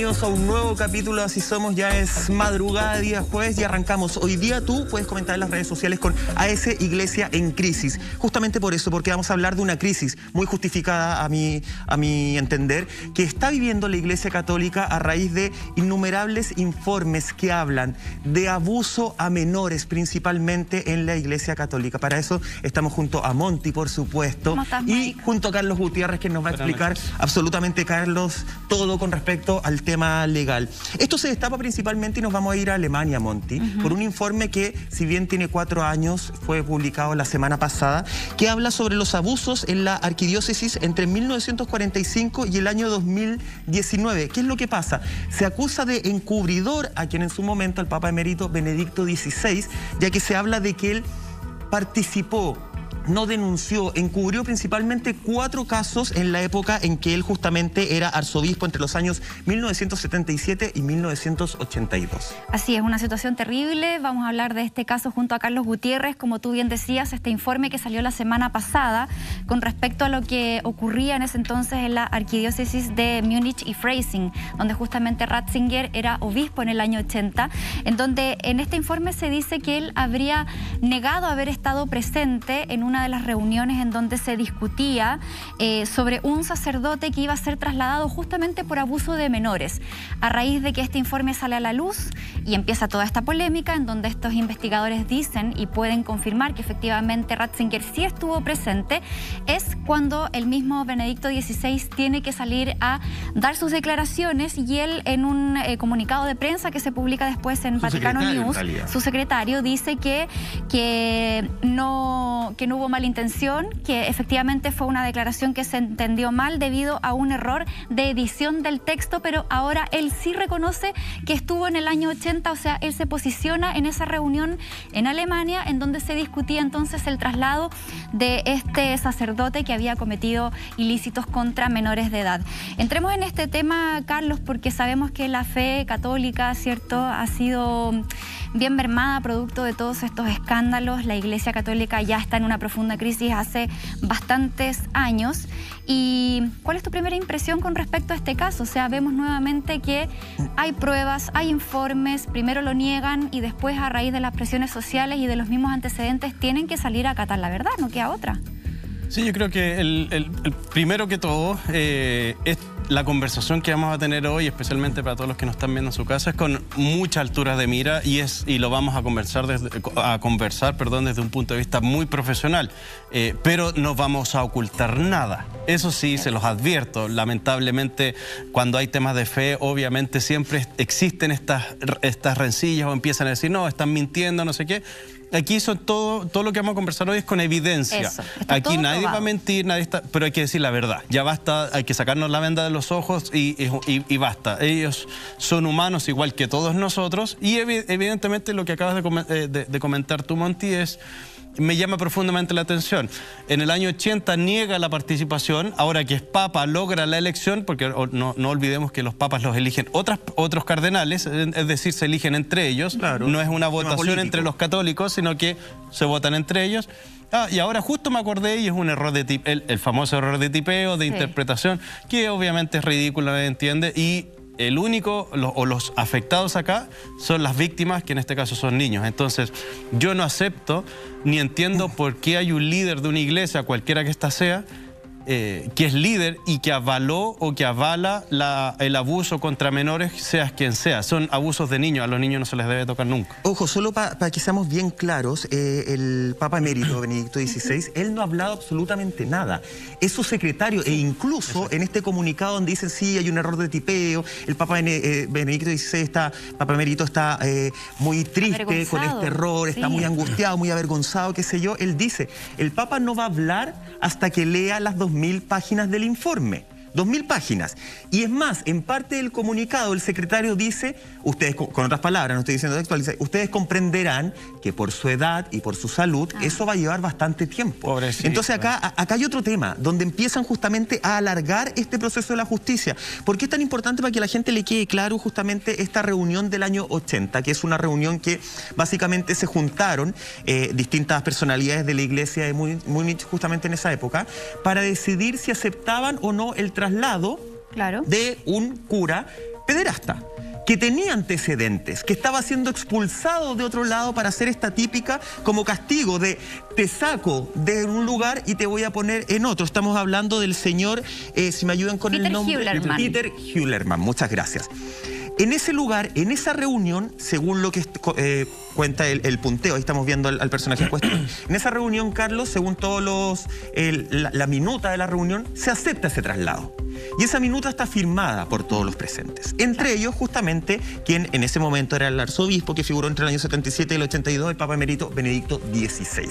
bienvenidos a un nuevo capítulo de Así Somos. Ya es madrugada, día jueves, y arrancamos. Hoy día tú puedes comentar en las redes sociales con AS Iglesia en Crisis. Justamente por eso, porque vamos a hablar de una crisis muy justificada a mi entender, que está viviendo la Iglesia Católica a raíz de innumerables informes que hablan de abuso a menores, principalmente en la Iglesia Católica. Para eso estamos junto a Monty, por supuesto, y junto a Carlos Gutiérrez, que nos va a explicar absolutamente, Carlos, todo con respecto al tema legal. Esto se destapa principalmente, y nos vamos a ir a Alemania, Monty, por un informe que, si bien tiene 4 años, fue publicado la semana pasada, que habla sobre los abusos en la arquidiócesis entre 1945 y el año 2019. ¿Qué es lo que pasa? Se acusa de encubridor a quien en su momento, el Papa Emérito Benedicto XVI, ya que se habla de que él participó, no denunció, encubrió principalmente 4 casos en la época en que él justamente era arzobispo, entre los años 1977 y 1982. Así es, una situación terrible. Vamos a hablar de este caso junto a Carlos Gutiérrez. Como tú bien decías, este informe que salió la semana pasada con respecto a lo que ocurría en ese entonces en la arquidiócesis de Múnich y Freising, donde justamente Ratzinger era obispo en el año 80, en donde en este informe se dice que él habría negado haber estado presente en una de las reuniones en donde se discutía sobre un sacerdote que iba a ser trasladado justamente por abuso de menores. A raíz de que este informe sale a la luz y empieza toda esta polémica en donde estos investigadores dicen y pueden confirmar que efectivamente Ratzinger sí estuvo presente, es cuando el mismo Benedicto XVI tiene que salir a dar sus declaraciones, y él, en un comunicado de prensa que se publica después en Vaticano News, su secretario dice que no hubo mala intención, que efectivamente fue una declaración que se entendió mal debido a un error de edición del texto, pero ahora él sí reconoce que estuvo en el año 80, o sea, él se posiciona en esa reunión en Alemania en donde se discutía entonces el traslado de este sacerdote que había cometido ilícitos contra menores de edad. Entremos en este tema, Carlos, porque sabemos que la fe católica, ¿cierto?, ha sido bien mermada producto de todos estos escándalos. La Iglesia Católica ya está en una profunda crisis hace bastantes años. ¿Y cuál es tu primera impresión con respecto a este caso? O sea, vemos nuevamente que hay pruebas, hay informes, primero lo niegan y después, a raíz de las presiones sociales y de los mismos antecedentes, tienen que salir a acatar la verdad, no queda otra. Sí, yo creo que el primero que todo es la conversación que vamos a tener hoy, especialmente para todos los que nos están viendo en su casa, es con mucha altura de mira y lo vamos a conversar desde un punto de vista muy profesional, pero no vamos a ocultar nada. Eso sí, se los advierto. Lamentablemente, cuando hay temas de fe, obviamente siempre existen estas rencillas o empiezan a decir, no, están mintiendo, no sé qué. Aquí todo lo que vamos a conversar hoy es con evidencia. Eso, aquí nadie va a mentir, pero hay que decir la verdad. Ya basta, hay que sacarnos la venda de los ojos y basta. Ellos son humanos igual que todos nosotros, y evidentemente lo que acabas de comentar tú, Monty, me llama profundamente la atención. En el año 80 niega la participación, ahora que es papa logra la elección, porque no olvidemos que los papas los eligen otros cardenales, es decir, se eligen entre ellos. Claro, no es una votación entre los católicos, sino que se votan entre ellos. Y ahora justo me acordé, y es un error de el famoso error de tipeo, de interpretación, que obviamente es ridículo, nadie entiende, y el único, los afectados acá son las víctimas, que en este caso son niños. Entonces, yo no acepto ni entiendo por qué hay un líder de una iglesia, cualquiera que ésta sea, que es líder y que avaló o que avala el abuso contra menores, seas quien sea. Son abusos de niños, a los niños no se les debe tocar nunca. Ojo, solo para que seamos bien claros, el Papa Emérito Benedicto XVI, él no ha hablado absolutamente nada. Es su secretario, e incluso en este comunicado donde dicen sí, hay un error de tipeo, el Papa Benedicto XVI Papa Emérito está muy triste con este error, está muy angustiado, muy avergonzado, qué sé yo. Él dice, el Papa no va a hablar hasta que lea las 2000 páginas del informe. 2000 páginas. Y es más, en parte del comunicado el secretario dice, ustedes, con otras palabras, no estoy diciendo textual, dice, ustedes comprenderán que por su edad y por su salud, eso va a llevar bastante tiempo. Pobrecito. Entonces acá hay otro tema, donde empiezan justamente a alargar este proceso de la justicia. ¿Por qué es tan importante? Para que a la gente le quede claro justamente esta reunión del año 80, que es una reunión que básicamente se juntaron distintas personalidades de la iglesia de Múnich justamente en esa época, para decidir si aceptaban o no el traslado de un cura pederasta, que tenía antecedentes, que estaba siendo expulsado de otro lado para hacer esta típica como castigo de te saco de un lugar y te voy a poner en otro. Estamos hablando del señor, si me ayudan con el nombre, Peter Hüllermann, muchas gracias. En ese lugar, en esa reunión, según lo que cuenta el punteo, ahí estamos viendo al personaje en cuestión, en esa reunión, Carlos, según todos la minuta de la reunión, se acepta ese traslado. Y esa minuta está firmada por todos los presentes. Entre ellos, justamente, quien en ese momento era el arzobispo, que figuró entre el año 77 y el 82, el Papa Emérito Benedicto XVI.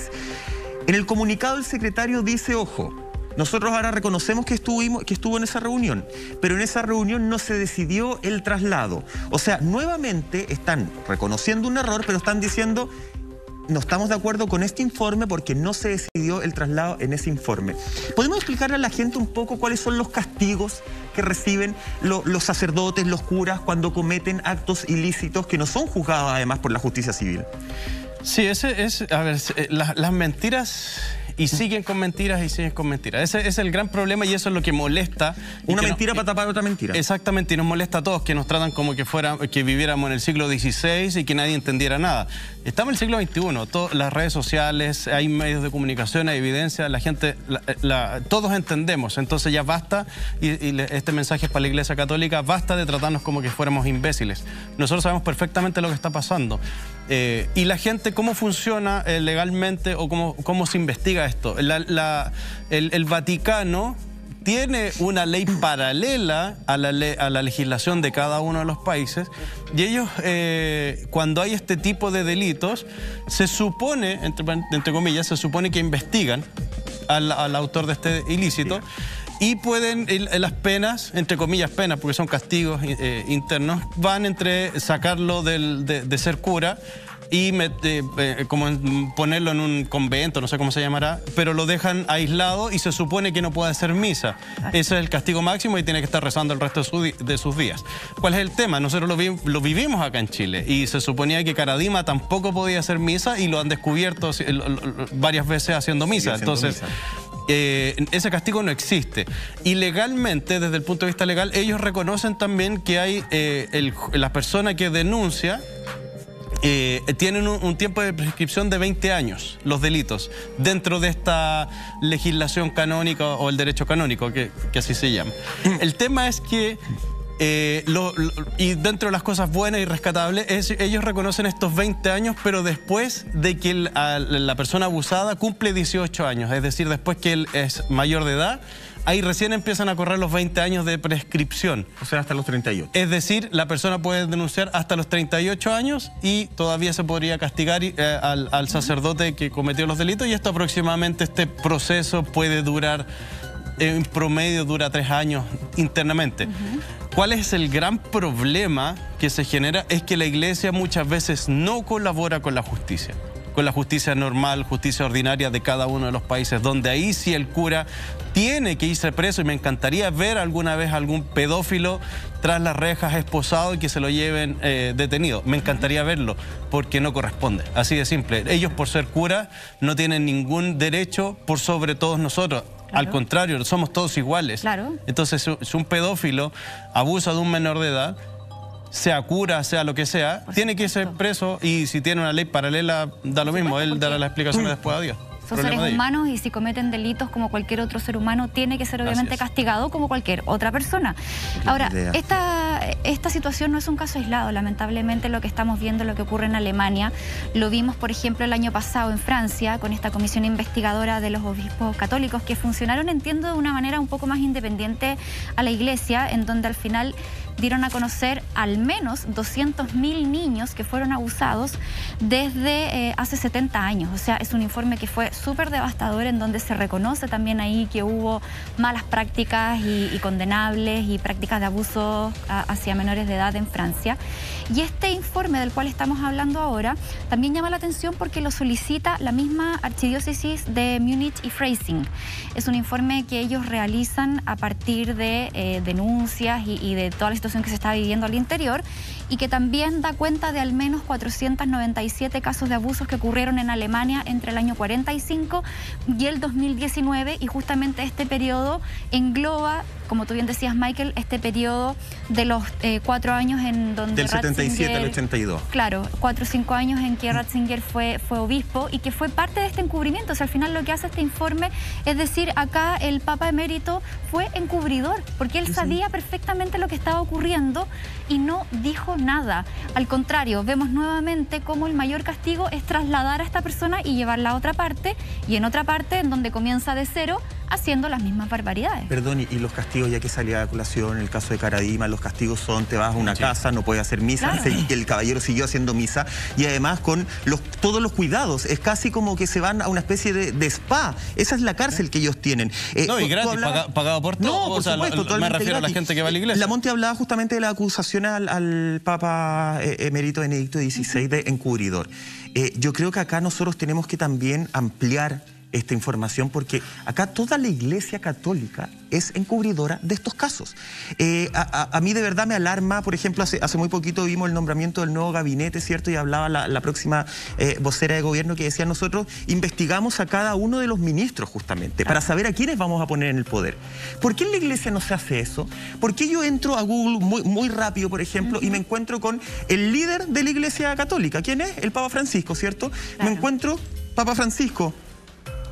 En el comunicado, el secretario dice, ojo, nosotros ahora reconocemos que estuvo en esa reunión, pero en esa reunión no se decidió el traslado. O sea, nuevamente están reconociendo un error, pero están diciendo, no estamos de acuerdo con este informe porque no se decidió el traslado en ese informe. ¿Podemos explicarle a la gente un poco cuáles son los castigos que reciben los sacerdotes, los curas, cuando cometen actos ilícitos que no son juzgados además por la justicia civil? Sí, a ver, las mentiras... Y siguen con mentiras y siguen con mentiras. Ese es el gran problema y eso es lo que molesta. Una mentira para tapar otra mentira. Exactamente, y nos molesta a todos que nos tratan como que viviéramos en el siglo XVI y que nadie entendiera nada. Estamos en el siglo XXI, las redes sociales, hay medios de comunicación, hay evidencia, la gente, todos entendemos. Entonces ya basta, y este mensaje es para la Iglesia Católica, basta de tratarnos como que fuéramos imbéciles. Nosotros sabemos perfectamente lo que está pasando. Y la gente, ¿cómo funciona legalmente o cómo se investiga esto? El Vaticano tiene una ley paralela a la legislación de cada uno de los países y ellos, cuando hay este tipo de delitos, se supone, entre comillas, se supone que investigan al autor de este ilícito. Y pueden, las penas, entre comillas penas, porque son castigos internos, van entre sacarlo de ser cura y como ponerlo en un convento, no sé cómo se llamará, pero lo dejan aislado y se supone que no puede hacer misa. Ese es el castigo máximo y tiene que estar rezando el resto de sus días. ¿Cuál es el tema? Nosotros lo vivimos acá en Chile y se suponía que Caradima tampoco podía hacer misa y lo han descubierto varias veces haciendo misa. Entonces... ese castigo no existe. Y legalmente, desde el punto de vista legal, ellos reconocen también que hay la persona que denuncia tienen un tiempo de prescripción de 20 años, los delitos, dentro de esta legislación canónica o el derecho canónico, que así se llama. El tema es que y dentro de las cosas buenas y rescatables, ellos reconocen estos 20 años, pero después de que la persona abusada cumple 18 años, es decir, después que él es mayor de edad, ahí recién empiezan a correr los 20 años de prescripción. O sea, hasta los 38. Es decir, la persona puede denunciar hasta los 38 años y todavía se podría castigar al sacerdote que cometió los delitos, y esto aproximadamente, este proceso puede durar, en promedio dura 3 años internamente. ¿Cuál es el gran problema que se genera? Es que la Iglesia muchas veces no colabora con la justicia normal, justicia ordinaria de cada uno de los países, donde ahí sí el cura tiene que irse preso, y me encantaría ver alguna vez algún pedófilo tras las rejas esposado y que se lo lleven detenido. Me encantaría verlo, porque no corresponde, así de simple. Ellos, por ser cura, no tienen ningún derecho por sobre todos nosotros. Claro. Al contrario, somos todos iguales. Claro. Entonces, si un pedófilo abusa de un menor de edad, sea cura, sea lo que sea, tiene que ser preso, y si tiene una ley paralela, da lo mismo, él dará las explicaciones después a Dios. Son seres humanos y si cometen delitos como cualquier otro ser humano, tiene que ser obviamente castigado como cualquier otra persona. Ahora, esta situación no es un caso aislado, lamentablemente. Lo que estamos viendo, lo que ocurre en Alemania, lo vimos por ejemplo el año pasado en Francia, con esta comisión investigadora de los obispos católicos que funcionaron, entiendo, de una manera un poco más independiente a la Iglesia, en donde al final dieron a conocer al menos 200.000 niños que fueron abusados desde hace 70 años. O sea, es un informe que fue súper devastador, en donde se reconoce también ahí que hubo malas prácticas y condenables y prácticas de abuso hacia menores de edad en Francia. Y este informe del cual estamos hablando ahora también llama la atención porque lo solicita la misma archidiócesis de Múnich y Freising. Es un informe que ellos realizan a partir de denuncias y de toda la situación situación que se está viviendo al interior, y que también da cuenta de al menos 497 casos de abusos que ocurrieron en Alemania entre el año 45 y el 2019, y justamente este periodo engloba, como tú bien decías, Michael, este periodo de los 4 años en donde del 77 al 82. Claro, 4 o 5 años en que Ratzinger fue obispo, y que fue parte de este encubrimiento. O sea, al final lo que hace este informe es decir, acá el Papa Emérito fue encubridor, porque él sabía perfectamente lo que estaba ocurriendo y no dijo nada. Al contrario, vemos nuevamente cómo el mayor castigo es trasladar a esta persona y llevarla a otra parte, y en otra parte en donde comienza de cero, haciendo las mismas barbaridades. Perdón, y los castigos, ya que salía a colación, en el caso de Caradima, los castigos son, te vas a una casa, no puedes hacer misa, Claro. y el caballero siguió haciendo misa, y además con todos los cuidados, es casi como que se van a una especie de spa, esa es la cárcel que ellos tienen. No, y gratis, pagado por todo. No, por supuesto, me refiero a la gente que va a la iglesia. La Monte hablaba justamente de la acusación al Papa Emérito Benedicto XVI de encubridor. Yo creo que acá nosotros tenemos que también ampliar esta información, porque acá toda la Iglesia Católica es encubridora de estos casos. A mí de verdad me alarma, por ejemplo, hace muy poquito vimos el nombramiento del nuevo gabinete, ¿cierto? Y hablaba la próxima vocera de gobierno que decía, nosotros investigamos a cada uno de los ministros justamente para saber a quiénes vamos a poner en el poder. ¿Por qué en la Iglesia no se hace eso? ¿Por qué yo entro a Google muy rápido, por ejemplo, y me encuentro con el líder de la Iglesia Católica? ¿Quién es? El Papa Francisco, ¿cierto? Claro. Me encuentro, Papa Francisco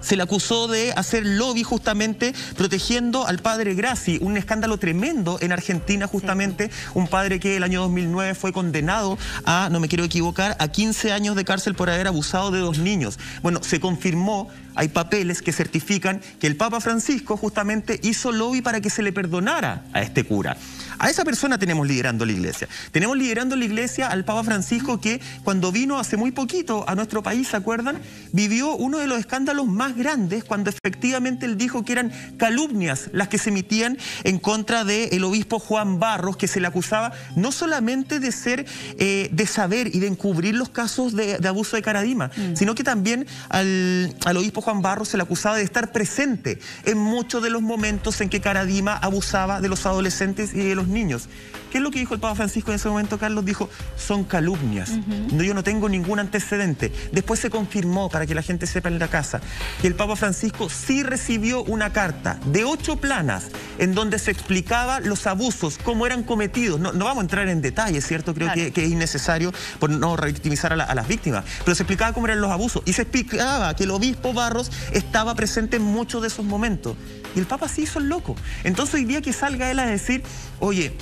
se le acusó de hacer lobby justamente protegiendo al padre Grassi, un escándalo tremendo en Argentina justamente, un padre que el año 2009 fue condenado a, no me quiero equivocar, a 15 años de cárcel por haber abusado de 2 niños. Bueno, se confirmó, hay papeles que certifican que el Papa Francisco justamente hizo lobby para que se le perdonara a este cura. A esa persona tenemos liderando la iglesia. Tenemos liderando la iglesia al Papa Francisco, que cuando vino hace muy poquito a nuestro país, ¿se acuerdan? Vivió uno de los escándalos más grandes cuando efectivamente él dijo que eran calumnias las que se emitían en contra del obispo Juan Barros, que se le acusaba no solamente de ser, de saber y de encubrir los casos de abuso de Caradima, sino que también al obispo Juan Barros se le acusaba de estar presente en muchos de los momentos en que Caradima abusaba de los adolescentes y de los niños. ¿Qué es lo que dijo el Papa Francisco en ese momento, Carlos? Dijo, son calumnias. Yo no tengo ningún antecedente. Después se confirmó, para que la gente sepa en la casa, que el Papa Francisco sí recibió una carta de 8 planas en donde se explicaba los abusos, cómo eran cometidos. No vamos a entrar en detalles, ¿cierto? Creo que es innecesario por no revictimizar a las víctimas. Pero se explicaba cómo eran los abusos y se explicaba que el obispo Barros estaba presente en muchos de esos momentos. Y el Papa sí hizo el loco. Entonces hoy día que salga él a decir, oye,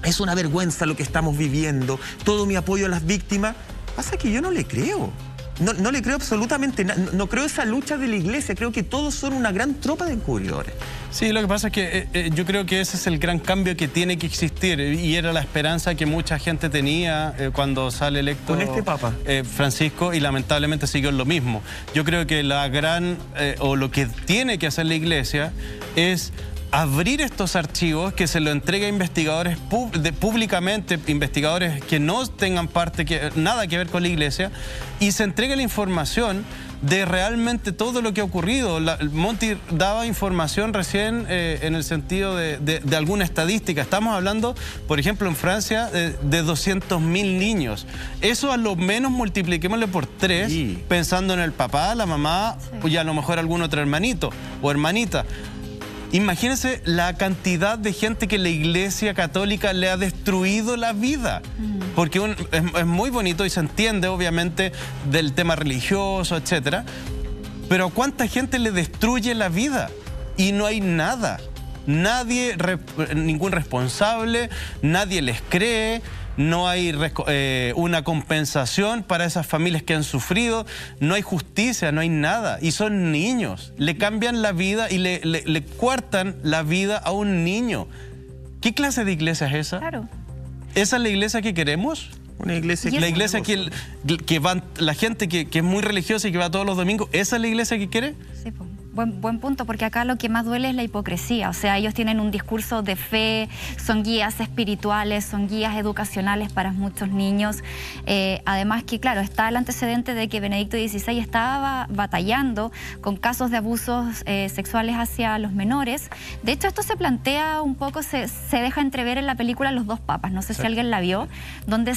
es una vergüenza lo que estamos viviendo, todo mi apoyo a las víctimas, pasa que yo no le creo. No le creo absolutamente nada. No creo esa lucha de la iglesia. Creo que todos son una gran tropa de encubridores. Sí, lo que pasa es que yo creo que ese es el gran cambio que tiene que existir, y era la esperanza que mucha gente tenía cuando sale electo con este Papa Francisco, y lamentablemente siguió en lo mismo. Yo creo que lo que tiene que hacer la iglesia es abrir estos archivos, que se lo entregue a investigadores públicamente, investigadores que no tengan nada que ver con la iglesia, y se entregue la información de realmente todo lo que ha ocurrido. Monty daba información recién en el sentido de alguna estadística. Estamos hablando, por ejemplo, en Francia, de 200.000 niños. Eso a lo menos multipliquémosle por 3, sí, pensando en el papá, la mamá, sí, y a lo mejor algún otro hermanito o hermanita. Imagínense la cantidad de gente que la Iglesia Católica le ha destruido la vida. Porque es muy bonito y se entiende, obviamente, del tema religioso, etcétera. Pero ¿cuánta gente le destruye la vida? Y no hay nada. Nadie, ningún responsable, nadie les cree. No hay una compensación para esas familias que han sufrido, no hay justicia, no hay nada. Y son niños, le cambian la vida y le coartan la vida a un niño. ¿Qué clase de iglesia es esa? Claro. ¿Esa es la iglesia que queremos? Una iglesia la iglesia que va, la gente que es muy religiosa y que va todos los domingos, ¿esa es la iglesia que quiere? Sí, pues. Buen punto, porque acá lo que más duele es la hipocresía. O sea, ellos tienen un discurso de fe, son guías espirituales, son guías educacionales para muchos niños. Además que, claro, está el antecedente de que Benedicto XVI estaba batallando con casos de abusos sexuales hacia los menores. De hecho, esto se plantea un poco, se deja entrever en la película Los dos papas, no sé si alguien la vio, donde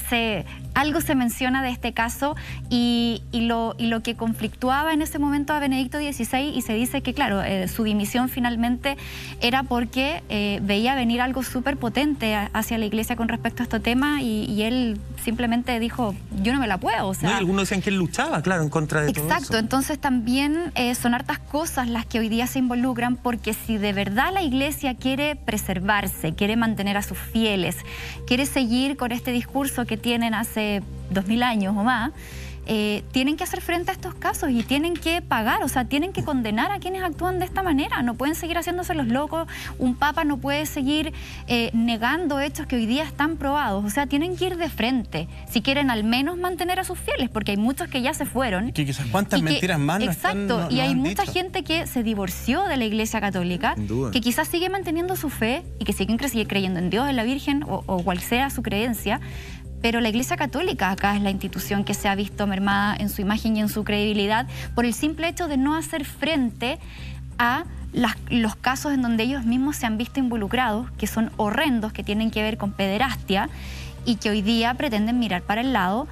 algo se menciona de este caso y lo que conflictuaba en ese momento a Benedicto XVI, y se dice que, claro, su dimisión finalmente era porque veía venir algo súper potente hacia la Iglesia con respecto a este tema y él simplemente dijo, yo no me la puedo. O sea, no, y algunos decían que él luchaba, claro, en contra de todo eso. Exacto, entonces también son hartas cosas las que hoy día se involucran, porque si de verdad la Iglesia quiere preservarse, quiere mantener a sus fieles, quiere seguir con este discurso que tienen hace 2000 años o más, tienen que hacer frente a estos casos y tienen que pagar, o sea, tienen que condenar a quienes actúan de esta manera. No pueden seguir haciéndose los locos. Un papa no puede seguir negando hechos que hoy día están probados. O sea, tienen que ir de frente si quieren al menos mantener a sus fieles, porque hay muchos que ya se fueron. Que quizás cuántas mentiras más no exacto, están, y hay mucha gente que se divorció de la Iglesia Católica, que quizás sigue manteniendo su fe y que siguen creyendo en Dios, en la Virgen o cual sea su creencia. Pero la Iglesia Católica acá es la institución que se ha visto mermada en su imagen y en su credibilidad por el simple hecho de no hacer frente a los casos en donde ellos mismos se han visto involucrados, que son horrendos, que tienen que ver con pederastia y que hoy día pretenden mirar para el lado.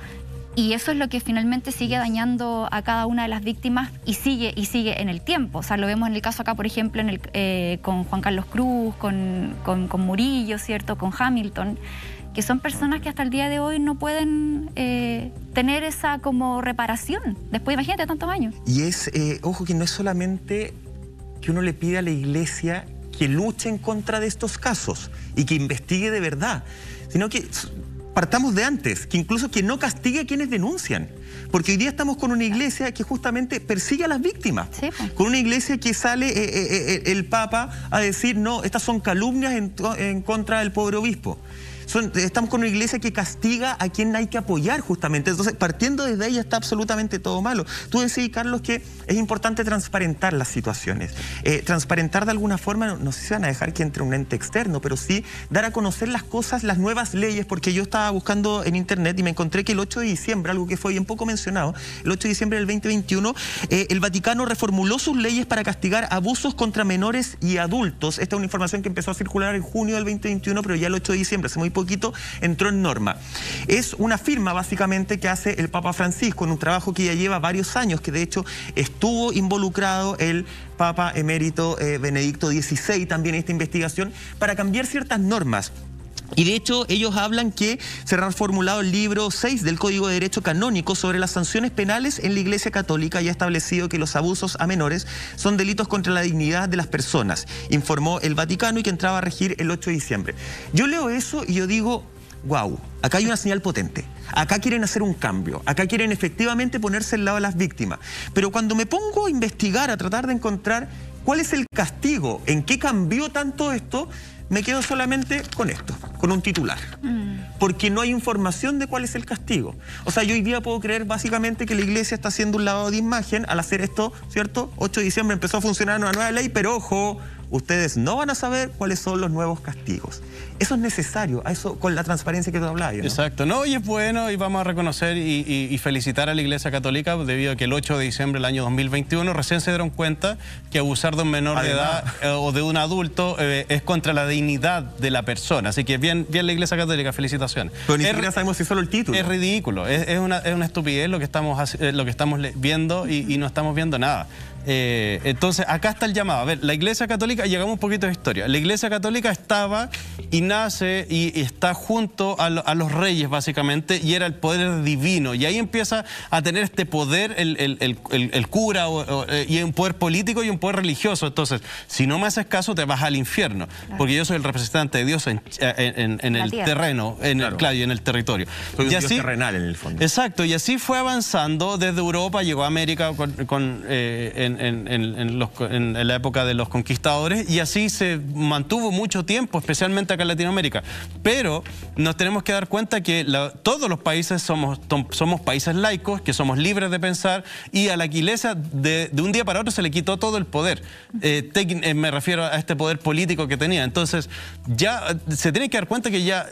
Y eso es lo que finalmente sigue dañando a cada una de las víctimas y sigue en el tiempo. O sea, lo vemos en el caso acá, por ejemplo, con Juan Carlos Cruz, con Murillo, ¿cierto? Con Hamilton, que son personas que hasta el día de hoy no pueden tener esa como reparación. Después, imagínate, tantos años. Y ojo, que no es solamente que uno le pide a la Iglesia que luche en contra de estos casos y que investigue de verdad, sino que partamos de antes, que incluso que no castigue a quienes denuncian. Porque hoy día estamos con una Iglesia que justamente persigue a las víctimas. Sí, pues. Con una Iglesia que sale el Papa a decir, no, estas son calumnias en contra del pobre obispo. Estamos con una Iglesia que castiga a quien hay que apoyar, justamente. Entonces, partiendo desde ahí está absolutamente todo malo. Tú decías, Carlos, que es importante transparentar las situaciones. Transparentar de alguna forma, no sé si van a dejar que entre un ente externo, pero sí dar a conocer las cosas, las nuevas leyes, porque yo estaba buscando en internet y me encontré que el 8 de diciembre, algo que fue bien poco mencionado, el 8 de diciembre del 2021, el Vaticano reformuló sus leyes para castigar abusos contra menores y adultos. Esta es una información que empezó a circular en junio del 2021, pero ya el 8 de diciembre, hace muy poquito, entró en norma. Es una firma básicamente que hace el Papa Francisco en un trabajo que ya lleva varios años, que de hecho estuvo involucrado el Papa emérito Benedicto XVI también en esta investigación para cambiar ciertas normas. Y de hecho ellos hablan que se ha reformulado el libro 6 del Código de Derecho Canónico sobre las sanciones penales en la Iglesia Católica y ha establecido que los abusos a menores son delitos contra la dignidad de las personas, informó el Vaticano, y que entraba a regir el 8 de diciembre. Yo leo eso y yo digo, wow, acá hay una señal potente. Acá quieren hacer un cambio, acá quieren efectivamente ponerse al lado de las víctimas. Pero cuando me pongo a investigar, a tratar de encontrar cuál es el castigo, en qué cambió tanto esto, me quedo solamente con esto, con un titular. Porque no hay información de cuál es el castigo. O sea, yo hoy día puedo creer básicamente que la Iglesia está haciendo un lavado de imagen al hacer esto, ¿cierto? 8 de diciembre empezó a funcionar una nueva ley, pero ojo, ustedes no van a saber cuáles son los nuevos castigos. Eso es necesario, a eso con la transparencia que tú hablabas, ¿no? Exacto. No, y es bueno, y vamos a reconocer y felicitar a la Iglesia Católica debido a que el 8 de diciembre del año 2021 recién se dieron cuenta que abusar de un menor de edad o de un adulto es contra la dignidad de la persona. Así que bien la Iglesia Católica, felicitaciones. Pero ni siquiera sabemos si es solo el título. Es ridículo, es una estupidez lo que estamos viendo y no estamos viendo nada. Entonces acá está el llamado. A ver, la Iglesia Católica, llegamos un poquito de historia. La Iglesia Católica estaba y nace y está junto a los reyes básicamente, y era el poder divino, y ahí empieza a tener este poder el cura y un poder político y un poder religioso. Entonces, si no me haces caso, te vas al infierno, porque yo soy el representante de Dios en el terreno, claro, y en el territorio. Soy un Dios terrenal en el fondo. Exacto, y así fue avanzando desde Europa, llegó a América en en la época de los conquistadores, y así se mantuvo mucho tiempo, especialmente acá en Latinoamérica. Pero nos tenemos que dar cuenta que todos los países somos países laicos, que somos libres de pensar, y a la Iglesia de un día para otro se le quitó todo el poder. Me refiero a este poder político que tenía. Entonces ya se tiene que dar cuenta que ya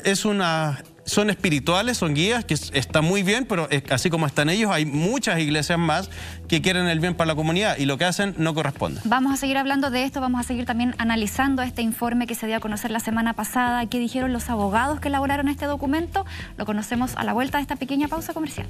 son espirituales, son guías, que está muy bien, pero así como están ellos, hay muchas iglesias más que quieren el bien para la comunidad, y lo que hacen no corresponde. Vamos a seguir hablando de esto, vamos a seguir también analizando este informe que se dio a conocer la semana pasada, qué dijeron los abogados que elaboraron este documento. Lo conocemos a la vuelta de esta pequeña pausa comercial.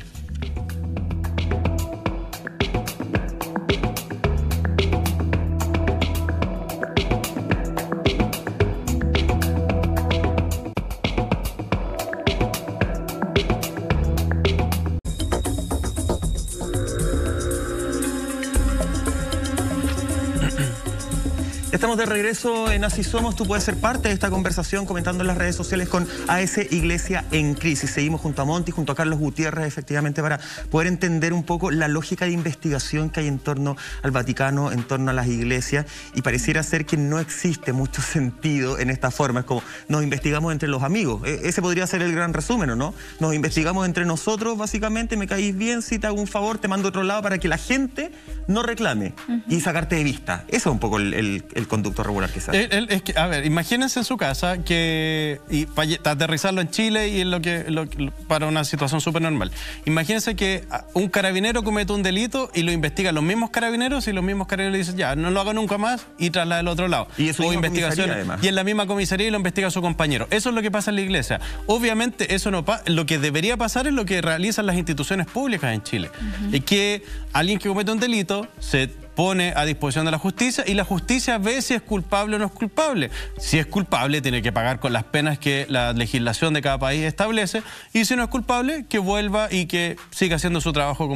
Estamos de regreso en Así Somos. Tú puedes ser parte de esta conversación comentando en las redes sociales con AS Iglesia en Crisis. Seguimos junto a Monty, junto a Carlos Gutiérrez, efectivamente, para poder entender un poco la lógica de investigación que hay en torno al Vaticano, en torno a las iglesias, y pareciera ser que no existe mucho sentido en esta forma. Es como, nos investigamos entre los amigos. Ese podría ser el gran resumen, ¿no? Nos investigamos entre nosotros, básicamente. Me caís bien, si te hago un favor, te mando a otro lado para que la gente no reclame y sacarte de vista. Eso es un poco el conducto regular que se hace. Es que, a ver, imagínense en su casa para aterrizarlo en Chile y para una situación súper normal. Imagínense que un carabinero comete un delito y lo investigan los mismos carabineros, y los mismos carabineros dicen, ya, no lo hago nunca más, y traslada al otro lado. Y eso, investigación, y en la misma comisaría, y lo investiga su compañero. Eso es lo que pasa en la iglesia. Obviamente eso no pasa. Lo que debería pasar es lo que realizan las instituciones públicas en Chile. Es que alguien que comete un delito se pone a disposición de la justicia, y la justicia ve si es culpable o no es culpable. Si es culpable, tiene que pagar con las penas que la legislación de cada país establece, y si no es culpable, que vuelva y que siga haciendo su trabajo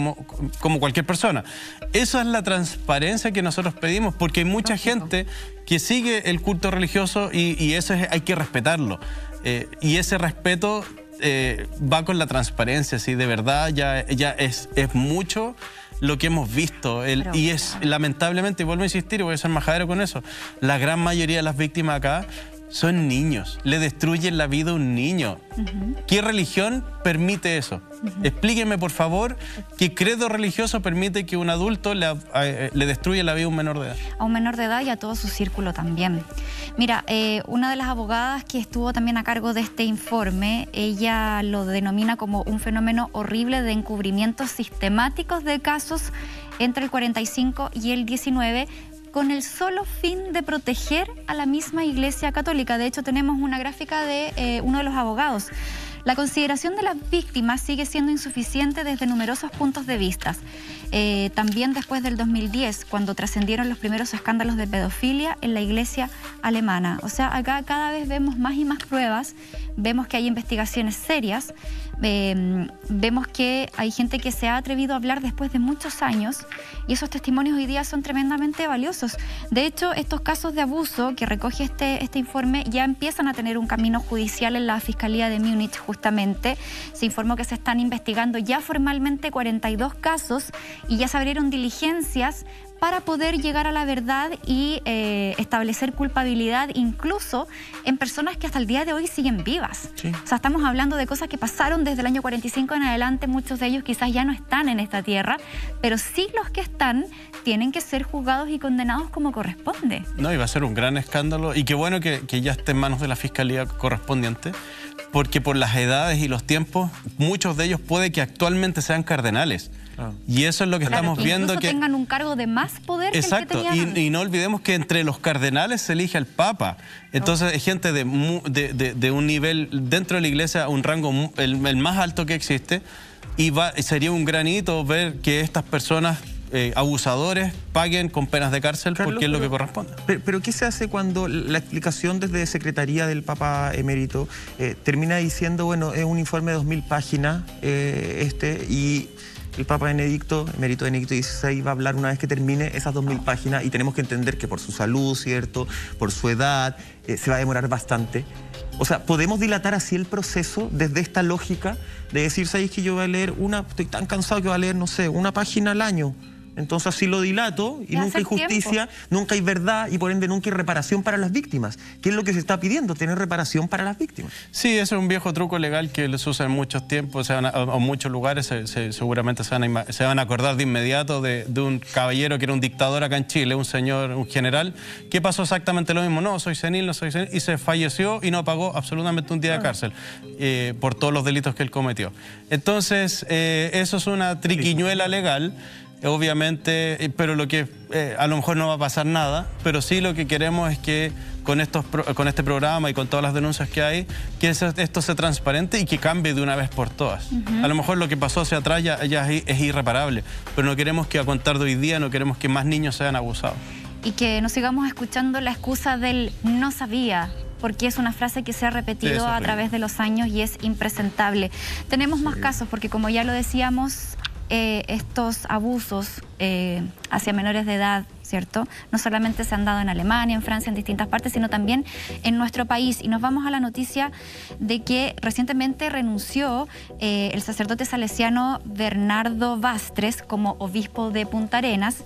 como cualquier persona. Esa es la transparencia que nosotros pedimos, porque hay mucha gente que sigue el culto religioso, y eso hay que respetarlo. Y ese respeto va con la transparencia. Si de verdad ya es mucho lo que hemos visto, y es lamentablemente, y vuelvo a insistir y voy a ser majadero con eso, la gran mayoría de las víctimas acá son niños, le destruyen la vida a un niño. ¿Qué religión permite eso? Explíqueme, por favor, qué credo religioso permite que un adulto le destruya la vida a un menor de edad. A un menor de edad y a todo su círculo también. Mira, una de las abogadas que estuvo también a cargo de este informe, ella lo denomina como un fenómeno horrible de encubrimientos sistemáticos de casos entre el 45 y el 19, con el solo fin de proteger a la misma Iglesia Católica. De hecho, tenemos una gráfica de uno de los abogados. La consideración de las víctimas sigue siendo insuficiente desde numerosos puntos de vista. También después del 2010, cuando trascendieron los primeros escándalos de pedofilia en la Iglesia alemana. O sea, acá cada vez vemos más y más pruebas, vemos que hay investigaciones serias, vemos que hay gente que se ha atrevido a hablar después de muchos años, y esos testimonios hoy día son tremendamente valiosos. De hecho, estos casos de abuso que recoge este informe ya empiezan a tener un camino judicial en la Fiscalía de Múnich, justamente. Se informó que se están investigando ya formalmente 42 casos, y ya se abrieron diligencias para poder llegar a la verdad y establecer culpabilidad, incluso en personas que hasta el día de hoy siguen vivas. Sí. O sea, estamos hablando de cosas que pasaron desde el año 45 en adelante. Muchos de ellos quizás ya no están en esta tierra, pero sí los que están tienen que ser juzgados y condenados como corresponde. No, y va a ser un gran escándalo, y qué bueno que ya esté en manos de la Fiscalía correspondiente, porque por las edades y los tiempos, muchos de ellos puede que actualmente sean cardenales. Y eso es lo que estamos viendo, que tengan un cargo de más poder. Exacto, que el que tenían. Y no olvidemos que entre los cardenales se elige al Papa. Entonces es gente de un nivel dentro de la Iglesia, un rango el más alto que existe, y sería un gran hito ver que estas personas abusadores paguen con penas de cárcel, Carlos, porque es lo que corresponde. Pero ¿qué se hace cuando la explicación desde Secretaría del Papa Emérito termina diciendo, bueno, es un informe de 2000 páginas y el Papa Emérito XVI va a hablar una vez que termine esas 2000 páginas, y tenemos que entender que por su salud, ¿cierto?, por su edad, se va a demorar bastante? O sea, ¿podemos dilatar así el proceso desde esta lógica de decir, ¿sabéis que yo voy a leer estoy tan cansado que voy a leer, no sé, una página al año? entonces así lo dilato y Ya nunca hay hace justicia, nunca hay verdad y por ende nunca hay reparación para las víctimas. ¿Qué es lo que se está pidiendo? Tener reparación para las víctimas. Sí, ese es un viejo truco legal que les usa en muchos tiempos, o muchos lugares, seguramente se van a acordar de inmediato de un caballero que era un dictador acá en Chile, un señor, un general, que pasó exactamente lo mismo. No, soy senil, no soy senil, y se falleció y no pagó absolutamente un día de cárcel por todos los delitos que él cometió. Entonces, eso es una triquiñuela legal, obviamente, pero lo que a lo mejor no va a pasar nada, pero sí lo que queremos es que con este programa y con todas las denuncias que hay, que esto sea transparente y que cambie de una vez por todas. A lo mejor lo que pasó hacia atrás ya es irreparable, pero no queremos que a contar de hoy día, no queremos que más niños sean abusados. Y que no sigamos escuchando la excusa del no sabía, porque es una frase que se ha repetido a través de los años y es impresentable. Tenemos más casos, porque como ya lo decíamos, estos abusos hacia menores de edad, ¿cierto? No solamente se han dado en Alemania, en Francia, en distintas partes, sino también en nuestro país. Y nos vamos a la noticia de que recientemente renunció el sacerdote salesiano Bernardo Bastres como obispo de Punta Arenas.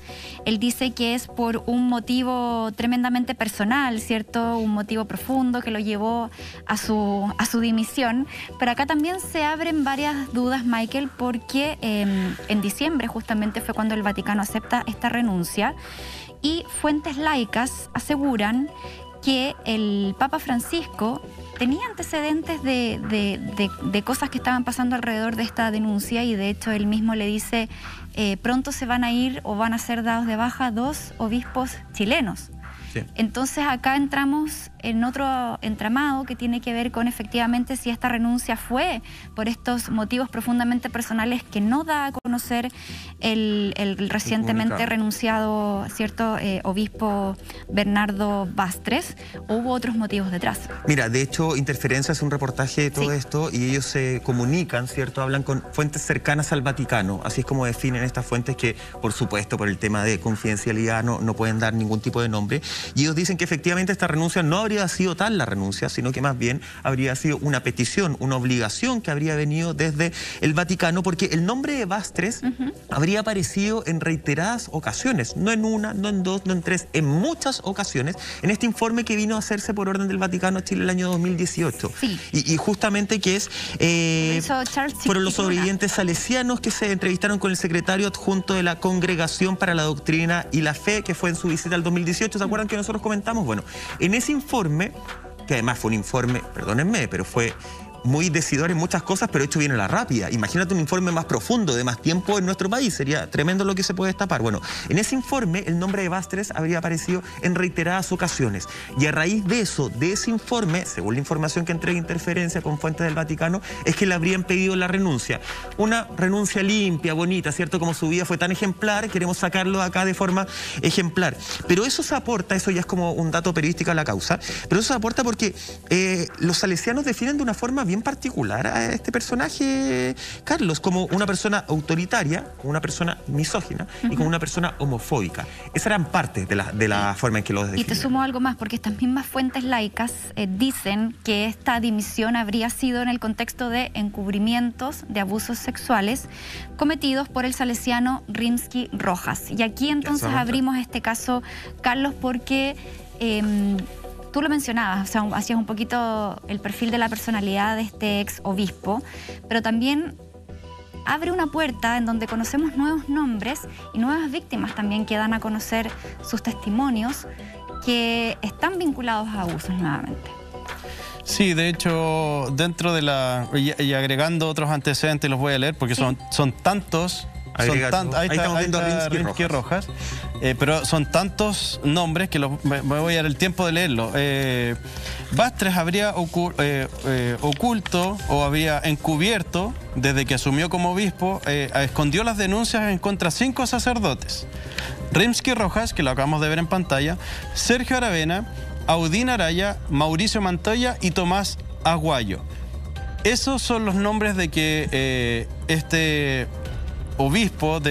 Él dice que es por un motivo tremendamente personal, ¿cierto? Un motivo profundo que lo llevó a su dimisión. Pero acá también se abren varias dudas, Michael, porque en diciembre justamente fue cuando el Vaticano acepta esta renuncia. Y fuentes laicas aseguran que el Papa Francisco tenía antecedentes de cosas que estaban pasando alrededor de esta denuncia y de hecho él mismo le dice pronto se van a ir o van a ser dados de baja 2 obispos chilenos. Sí. Entonces acá entramos en otro entramado que tiene que ver con efectivamente si esta renuncia fue por estos motivos profundamente personales que no da a conocer el recientemente renunciado, ¿cierto?, obispo Bernardo Bastres, o hubo otros motivos detrás. Mira, de hecho, Interferencia hace un reportaje de todo esto y ellos se comunican, ¿cierto? Hablan con fuentes cercanas al Vaticano, así es como definen estas fuentes que, por supuesto, por el tema de confidencialidad no pueden dar ningún tipo de nombre. Y ellos dicen que efectivamente esta renuncia no habría sido tal la renuncia, sino que más bien habría sido una petición, una obligación que habría venido desde el Vaticano, porque el nombre de Bastres habría aparecido en reiteradas ocasiones, no en una, no en dos, no en tres, en muchas ocasiones, en este informe que vino a hacerse por orden del Vaticano a Chile el año 2018. Sí. Y justamente que es fueron los sobrevivientes salesianos que se entrevistaron con el secretario adjunto de la Congregación para la Doctrina y la Fe, que fue en su visita al 2018. ¿Se acuerdan que nosotros comentamos? Bueno, en ese informe, que además fue un informe, perdónenme, pero fue muy decidor en muchas cosas, pero hecho bien a la rápida. Imagínate un informe más profundo, de más tiempo en nuestro país, sería tremendo lo que se puede destapar. Bueno, en ese informe el nombre de Bastres habría aparecido en reiteradas ocasiones y a raíz de eso, de ese informe, según la información que entrega Interferencia con fuentes del Vaticano, es que le habrían pedido la renuncia. Una renuncia limpia, bonita, ¿cierto? Como su vida fue tan ejemplar, queremos sacarlo acá de forma ejemplar. Pero eso se aporta, eso ya es como un dato periodístico a la causa, pero eso se aporta porque los salesianos definen de una forma bien particular a este personaje, Carlos, como una persona autoritaria, como una persona misógina y como una persona homofóbica. Esas eran partes de la forma en que lo definen. Y te sumo algo más, porque estas mismas fuentes laicas dicen que esta dimisión habría sido en el contexto de encubrimientos de abusos sexuales cometidos por el salesiano Rimsky-Rojas. Y aquí entonces abrimos este caso, Carlos, porque tú lo mencionabas, o sea, hacías un poquito el perfil de la personalidad de este ex obispo, pero también abre una puerta en donde conocemos nuevos nombres y nuevas víctimas también que dan a conocer sus testimonios que están vinculados a abusos nuevamente. Sí, de hecho, dentro de y agregando otros antecedentes, los voy a leer porque son tantos. Ahí estamos viendo a Rimsky Rojas. Pero son tantos nombres que me voy a dar el tiempo de leerlo. Bastres habría oculto o habría encubierto, desde que asumió como obispo, escondió las denuncias en contra de 5 sacerdotes. Rimsky Rojas, que lo acabamos de ver en pantalla, Sergio Aravena, Audín Araya, Mauricio Montoya y Tomás Aguayo. Esos son los nombres de que obispo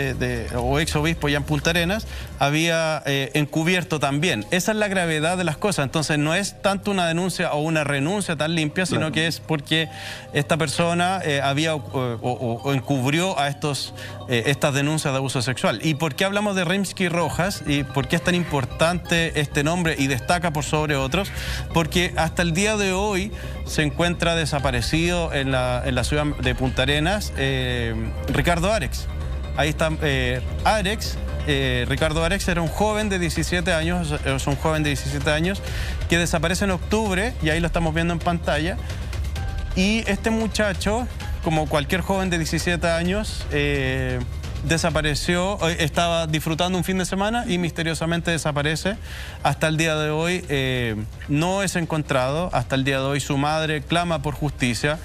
o ex obispo ya en Punta Arenas había encubierto también. Esa es la gravedad de las cosas. Entonces no es tanto una denuncia o una renuncia tan limpia, sino que es porque esta persona había o encubrió a estas denuncias de abuso sexual. ¿Y por qué hablamos de Rimsky-Rojas? ¿Y por qué es tan importante este nombre y destaca por sobre otros? Porque hasta el día de hoy se encuentra desaparecido en la ciudad de Punta Arenas Ricardo Arex. Ahí está Arex. Ricardo Arex era un joven de 17 años, es un joven de 17 años que desaparece en octubre, y ahí lo estamos viendo en pantalla. Y este muchacho, como cualquier joven de 17 años, desapareció, estaba disfrutando un fin de semana y misteriosamente desaparece. Hasta el día de hoy no es encontrado. Hasta el día de hoy su madre clama por justicia.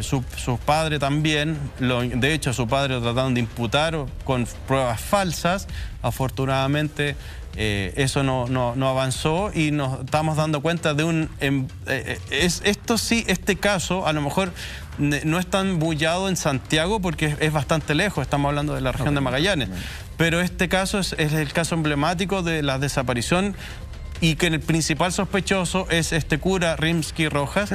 Su padre también, de hecho su padre lo trataron de imputar con pruebas falsas. Afortunadamente eso no avanzó y nos estamos dando cuenta de este caso a lo mejor no es tan bullado en Santiago porque es bastante lejos, estamos hablando de la región de Magallanes, pero este caso es el caso emblemático de la desaparición, y que el principal sospechoso es este cura Rimsky-Rojas,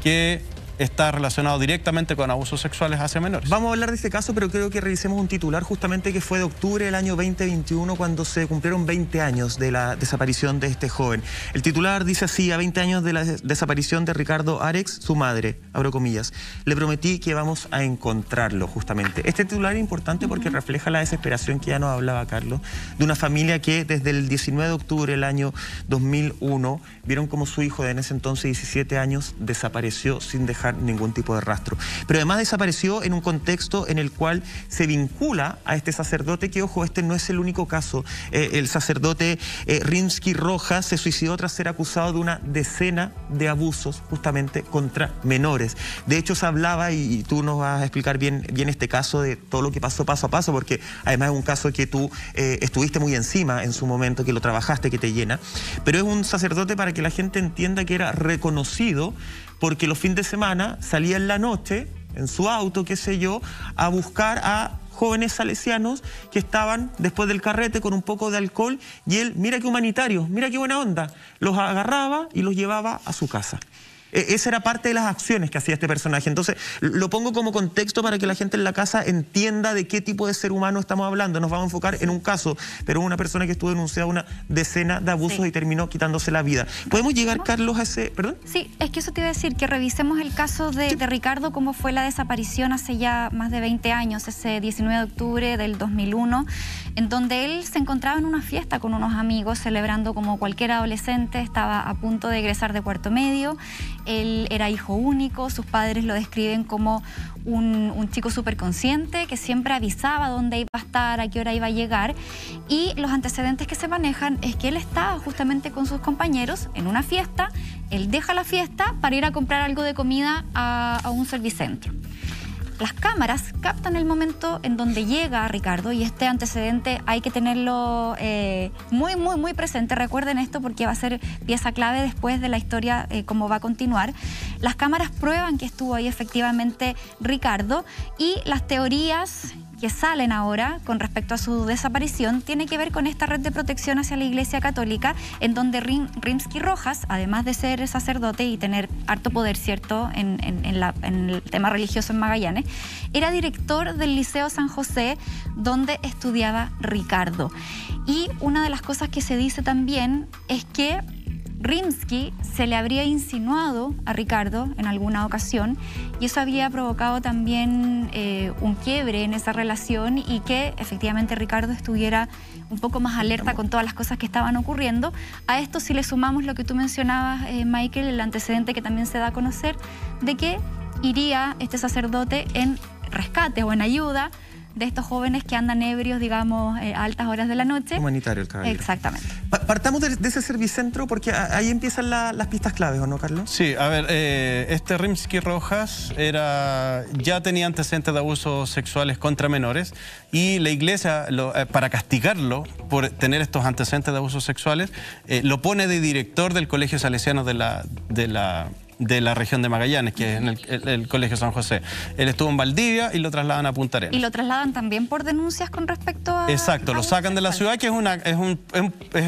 que está relacionado directamente con abusos sexuales hacia menores. Vamos a hablar de este caso, pero creo que revisemos un titular justamente que fue de octubre del año 2021, cuando se cumplieron 20 años de la desaparición de este joven. El titular dice así: a 20 años de la desaparición de Ricardo Arex, su madre, abro comillas, le prometí que vamos a encontrarlo, justamente. Este titular es importante porque refleja la desesperación que ya nos hablaba Carlos, de una familia que desde el 19 de octubre del año 2001 vieron como su hijo de en ese entonces 17 años desapareció sin dejar ningún tipo de rastro. Pero además desapareció en un contexto en el cual se vincula a este sacerdote, que ojo, este no es el único caso. El sacerdote Rimsky-Rojas se suicidó tras ser acusado de una decena de abusos justamente contra menores. De hecho se hablaba, y tú nos vas a explicar bien este caso, de todo lo que pasó paso a paso, porque además es un caso que tú estuviste muy encima en su momento, que lo trabajaste, que te llena. Pero es un sacerdote, para que la gente entienda, que era reconocido porque los fines de semana salía en la noche, en su auto, qué sé yo, a buscar a jóvenes salesianos que estaban después del carrete con un poco de alcohol, y él, mira qué humanitario, mira qué buena onda, los agarraba y los llevaba a su casa. Esa era parte de las acciones que hacía este personaje. Entonces, lo pongo como contexto para que la gente en la casa entienda de qué tipo de ser humano estamos hablando. Nos vamos a enfocar en un caso, pero una persona que estuvo denunciada una decena de abusos y terminó quitándose la vida. ¿Podemos llegar, Carlos, a ese...? ¿Perdón? Sí, es que eso te iba a decir, que revisemos el caso de Ricardo, cómo fue la desaparición hace ya más de 20 años, ese 19 de octubre del 2001, en donde él se encontraba en una fiesta con unos amigos, celebrando como cualquier adolescente, estaba a punto de egresar de cuarto medio. Él era hijo único, sus padres lo describen como un chico súper consciente, que siempre avisaba dónde iba a estar, a qué hora iba a llegar, y los antecedentes que se manejan es que él estaba justamente con sus compañeros en una fiesta, él deja la fiesta para ir a comprar algo de comida a un servicentro. Las cámaras captan el momento en donde llega Ricardo, y este antecedente hay que tenerlo muy presente. Recuerden esto porque va a ser pieza clave después de la historia, cómo va a continuar. Las cámaras prueban que estuvo ahí efectivamente Ricardo, y las teorías que salen ahora con respecto a su desaparición tiene que ver con esta red de protección hacia la Iglesia Católica, en donde Rimsky-Rojas, además de ser sacerdote y tener harto poder, ¿cierto?, en el tema religioso en Magallanes, era director del Liceo San José, donde estudiaba Ricardo. Y una de las cosas que se dice también es que Rimsky se le habría insinuado a Ricardo en alguna ocasión, y eso había provocado también un quiebre en esa relación, y que efectivamente Ricardo estuviera un poco más alerta con todas las cosas que estaban ocurriendo. A esto, si le sumamos lo que tú mencionabas, Michael, el antecedente que también se da a conocer de que iría este sacerdote en rescate o en ayuda de estos jóvenes que andan ebrios, digamos, a altas horas de la noche. Humanitario el caballero. Exactamente. Partamos de ese servicentro, porque ahí empiezan las pistas claves, ¿o no, Carlos? Sí, a ver, este Rimsky-Rojas ya tenía antecedentes de abusos sexuales contra menores, y la Iglesia, para castigarlo por tener estos antecedentes de abusos sexuales, lo pone de director del Colegio Salesiano de la de la región de Magallanes, que es en el Colegio San José. Él estuvo en Valdivia y lo trasladan a Punta Arenas. ¿Y lo trasladan también por denuncias con respecto a...? Exacto, lo sacan de la ciudad, que es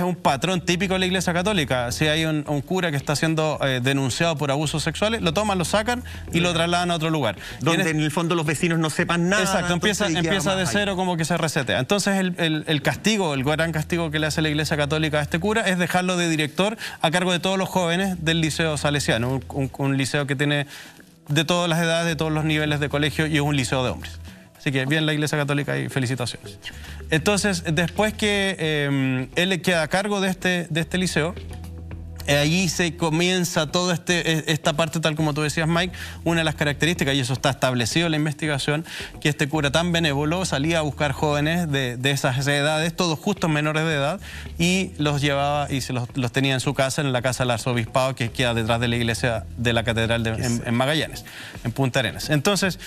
un patrón típico de la Iglesia Católica. Si hay un cura que está siendo denunciado por abusos sexuales, lo toman, lo sacan y lo trasladan a otro lugar. Donde en el fondo los vecinos no sepan nada. Exacto, empieza de cero, como que se resetea. Entonces el castigo, el gran castigo que le hace la Iglesia Católica a este cura es dejarlo de director a cargo de todos los jóvenes del Liceo Salesiano, un liceo que tiene de todas las edades, de todos los niveles de colegio, y es un liceo de hombres. Así que bien la Iglesia Católica y felicitaciones. Entonces, después que él queda a cargo de este liceo, ahí se comienza toda esta parte, tal como tú decías, Mike. Una de las características, y eso está establecido en la investigación, que este cura tan benévolo salía a buscar jóvenes de esas edades, todos justos menores de edad, y los llevaba y los tenía en su casa, en la casa del arzobispado, que queda detrás de la iglesia de la catedral en Magallanes, en Punta Arenas. Entonces,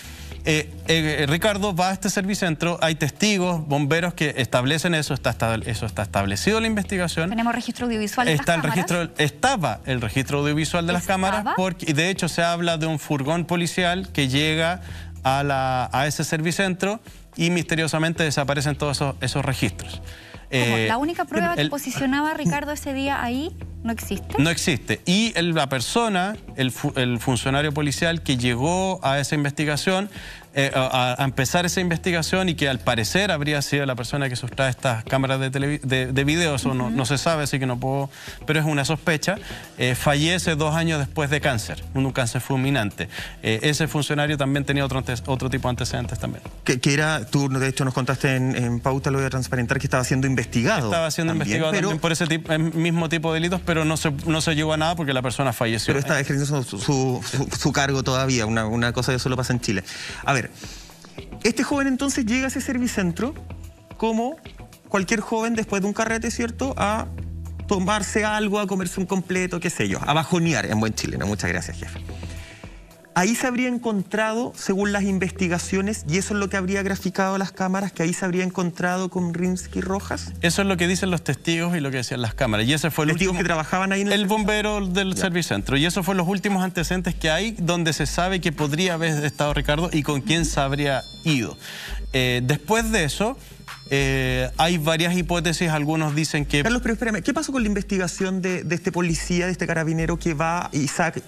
Ricardo va a este servicentro, hay testigos, bomberos que establecen eso, está establecido en la investigación. Tenemos registro audiovisual de las cámaras. Estaba el registro audiovisual de las cámaras, y de hecho se habla de un furgón policial que llega a ese servicentro y misteriosamente desaparecen todos esos registros. La única prueba que posicionaba a Ricardo ese día ahí no existe. No existe. Y la persona, el funcionario policial que llegó a esa investigación, a empezar esa investigación, y que al parecer habría sido la persona que sustrae estas cámaras de video, eso no se sabe, así que no puedo, pero es una sospecha, fallece 2 años después de cáncer, un cáncer fulminante. Ese funcionario también tenía otro tipo de antecedentes también. Que era, tú de hecho nos contaste en Pauta, lo voy a transparentar, que estaba siendo investigado. Estaba siendo investigado también por ese mismo tipo de delitos, pero no se llegó a nada porque la persona falleció. Pero está ejerciendo su cargo todavía, una cosa que solo pasa en Chile. A ver, este joven entonces llega a ese servicentro como cualquier joven después de un carrete, ¿cierto? A tomarse algo, a comerse un completo, qué sé yo, a bajonear en buen chileno. Muchas gracias, jefe. Ahí se habría encontrado, según las investigaciones, y eso es lo que habría graficado las cámaras, que ahí se habría encontrado con Rimsky Rojas. Eso es lo que dicen los testigos y lo que decían las cámaras. Y ese fue el último que trabajaban ahí en el bombero del servicentro. Y esos fueron los últimos antecedentes que hay, donde se sabe que podría haber estado Ricardo y con quién se habría ido. Después de eso, hay varias hipótesis. Algunos dicen que... Carlos, pero espérame, ¿qué pasó con la investigación de este policía, de este carabinero que va y saca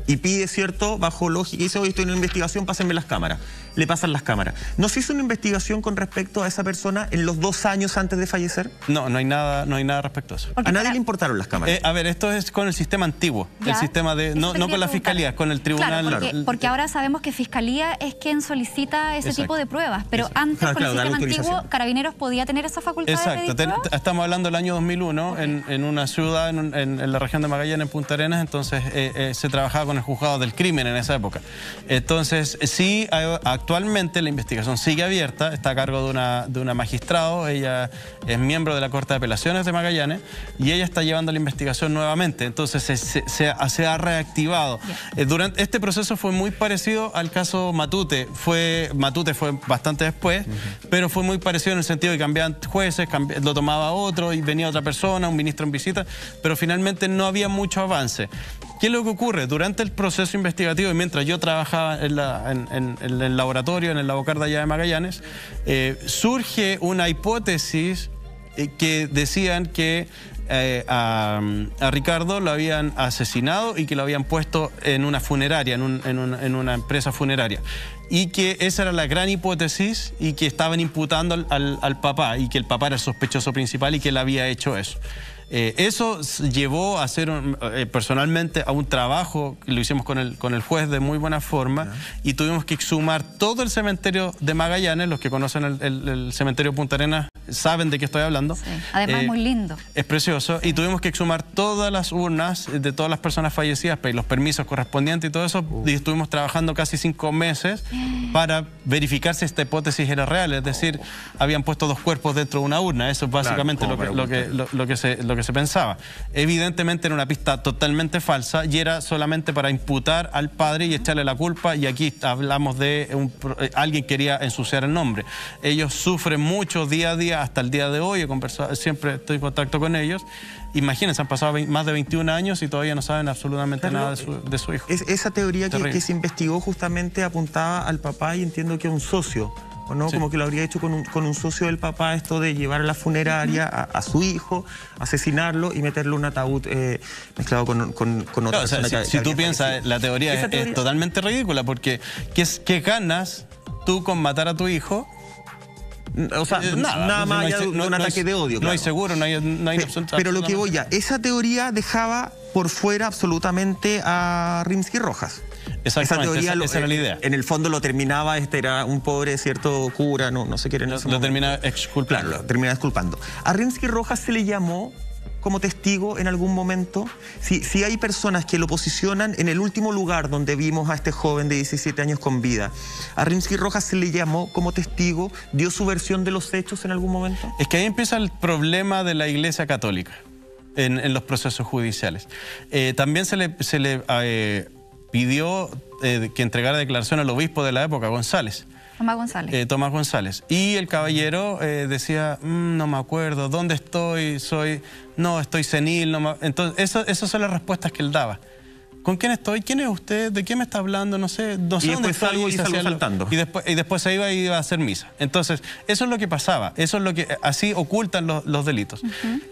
y pide, ¿cierto?, bajo lógica, y dice, hoy estoy en una investigación, pásenme las cámaras? Le pasan las cámaras. ¿No se hizo una investigación con respecto a esa persona en los 2 años antes de fallecer? No hay nada respecto a eso. ¿A nadie le importaron las cámaras? A ver, esto es con el sistema antiguo, el sistema de... No con la fiscalía, con el tribunal. Claro, porque ahora sabemos que fiscalía es quien solicita ese tipo de pruebas, pero antes con el sistema antiguo, Carabineros podía tener esa facultad de pedir pruebas. Estamos hablando del año 2001, en una ciudad, en la región de Magallanes, en Punta Arenas, entonces se trabajaba con el juzgado del crimen en esa época. Entonces, sí, actualmente la investigación sigue abierta, está a cargo de una magistrado, ella es miembro de la Corte de Apelaciones de Magallanes y ella está llevando la investigación nuevamente, entonces se ha reactivado. Durante este proceso fue muy parecido al caso Matute. Matute fue bastante después, pero fue muy parecido en el sentido de que cambiaban jueces, lo tomaba otro y venía otra persona, un ministro en visita, pero finalmente no había mucho avance. ¿Qué es lo que ocurre? Durante el proceso investigativo y mientras yo trabajaba en el laboratorio, en el Lavocar de allá de Magallanes, surge una hipótesis que decían que a Ricardo lo habían asesinado y que lo habían puesto en una funeraria, en una empresa funeraria. Y que esa era la gran hipótesis y que estaban imputando al papá y que el papá era el sospechoso principal y que él había hecho eso. Eso llevó a hacer personalmente a un trabajo que lo hicimos con el juez de muy buena forma y tuvimos que exhumar todo el cementerio de Magallanes. Los que conocen el cementerio Punta Arenas saben de qué estoy hablando. Sí. Además muy lindo. Es precioso. Y tuvimos que exhumar todas las urnas de todas las personas fallecidas, pedir los permisos correspondientes y todo eso. Y estuvimos trabajando casi 5 meses para verificar si esta hipótesis era real. Es decir, habían puesto 2 cuerpos dentro de una urna. Eso es básicamente lo que se pensaba. Evidentemente era una pista totalmente falsa y era solamente para imputar al padre y echarle la culpa, y aquí hablamos de alguien que quería ensuciar el nombre. Ellos sufren mucho día a día familia hasta el día de hoy, he conversado, siempre estoy en contacto con ellos. Imagínense, han pasado más de 21 años y todavía no saben absolutamente nada de su hijo. Esa teoría que se investigó justamente apuntaba al papá, y entiendo que a un socio, ¿o no? Sí. Como que lo habría hecho con un socio del papá, esto de llevar a la funeraria a su hijo, asesinarlo y meterle un ataúd mezclado con otra persona. O sea, si tú piensas, la teoría es totalmente ridícula, porque ¿qué ganas tú con matar a tu hijo? O sea, nada más allá de un ataque de odio. No hay seguro, no hay pero lo que voy ya, esa teoría dejaba por fuera absolutamente a Rimsky-Rojas. Exactamente, esa era la idea. En el fondo lo terminaba, era un pobre cierto cura, no sé qué era en ese momento. Lo terminaba exculpando. Claro, lo terminaba exculpando. A Rimsky-Rojas se le llamó como testigo en algún momento. Si hay personas que lo posicionan en el último lugar donde vimos a este joven de 17 años con vida, ¿a Rimsky-Rojas se le llamó como testigo? ¿Dio su versión de los hechos en algún momento? Es que ahí empieza el problema de la Iglesia Católica en los procesos judiciales. También se le pidió que entregara declaración al obispo de la época, González. Tomás González. Tomás González. Y el caballero decía, no me acuerdo, ¿dónde estoy? No, estoy senil. No entonces, esas son las respuestas que él daba. ¿Con quién estoy? ¿Quién es usted? ¿De qué me está hablando? No sé dónde estoy. Y salgo saltando. Y después se iba a hacer misa. Entonces, eso es lo que pasaba. Eso es lo que así ocultan los delitos.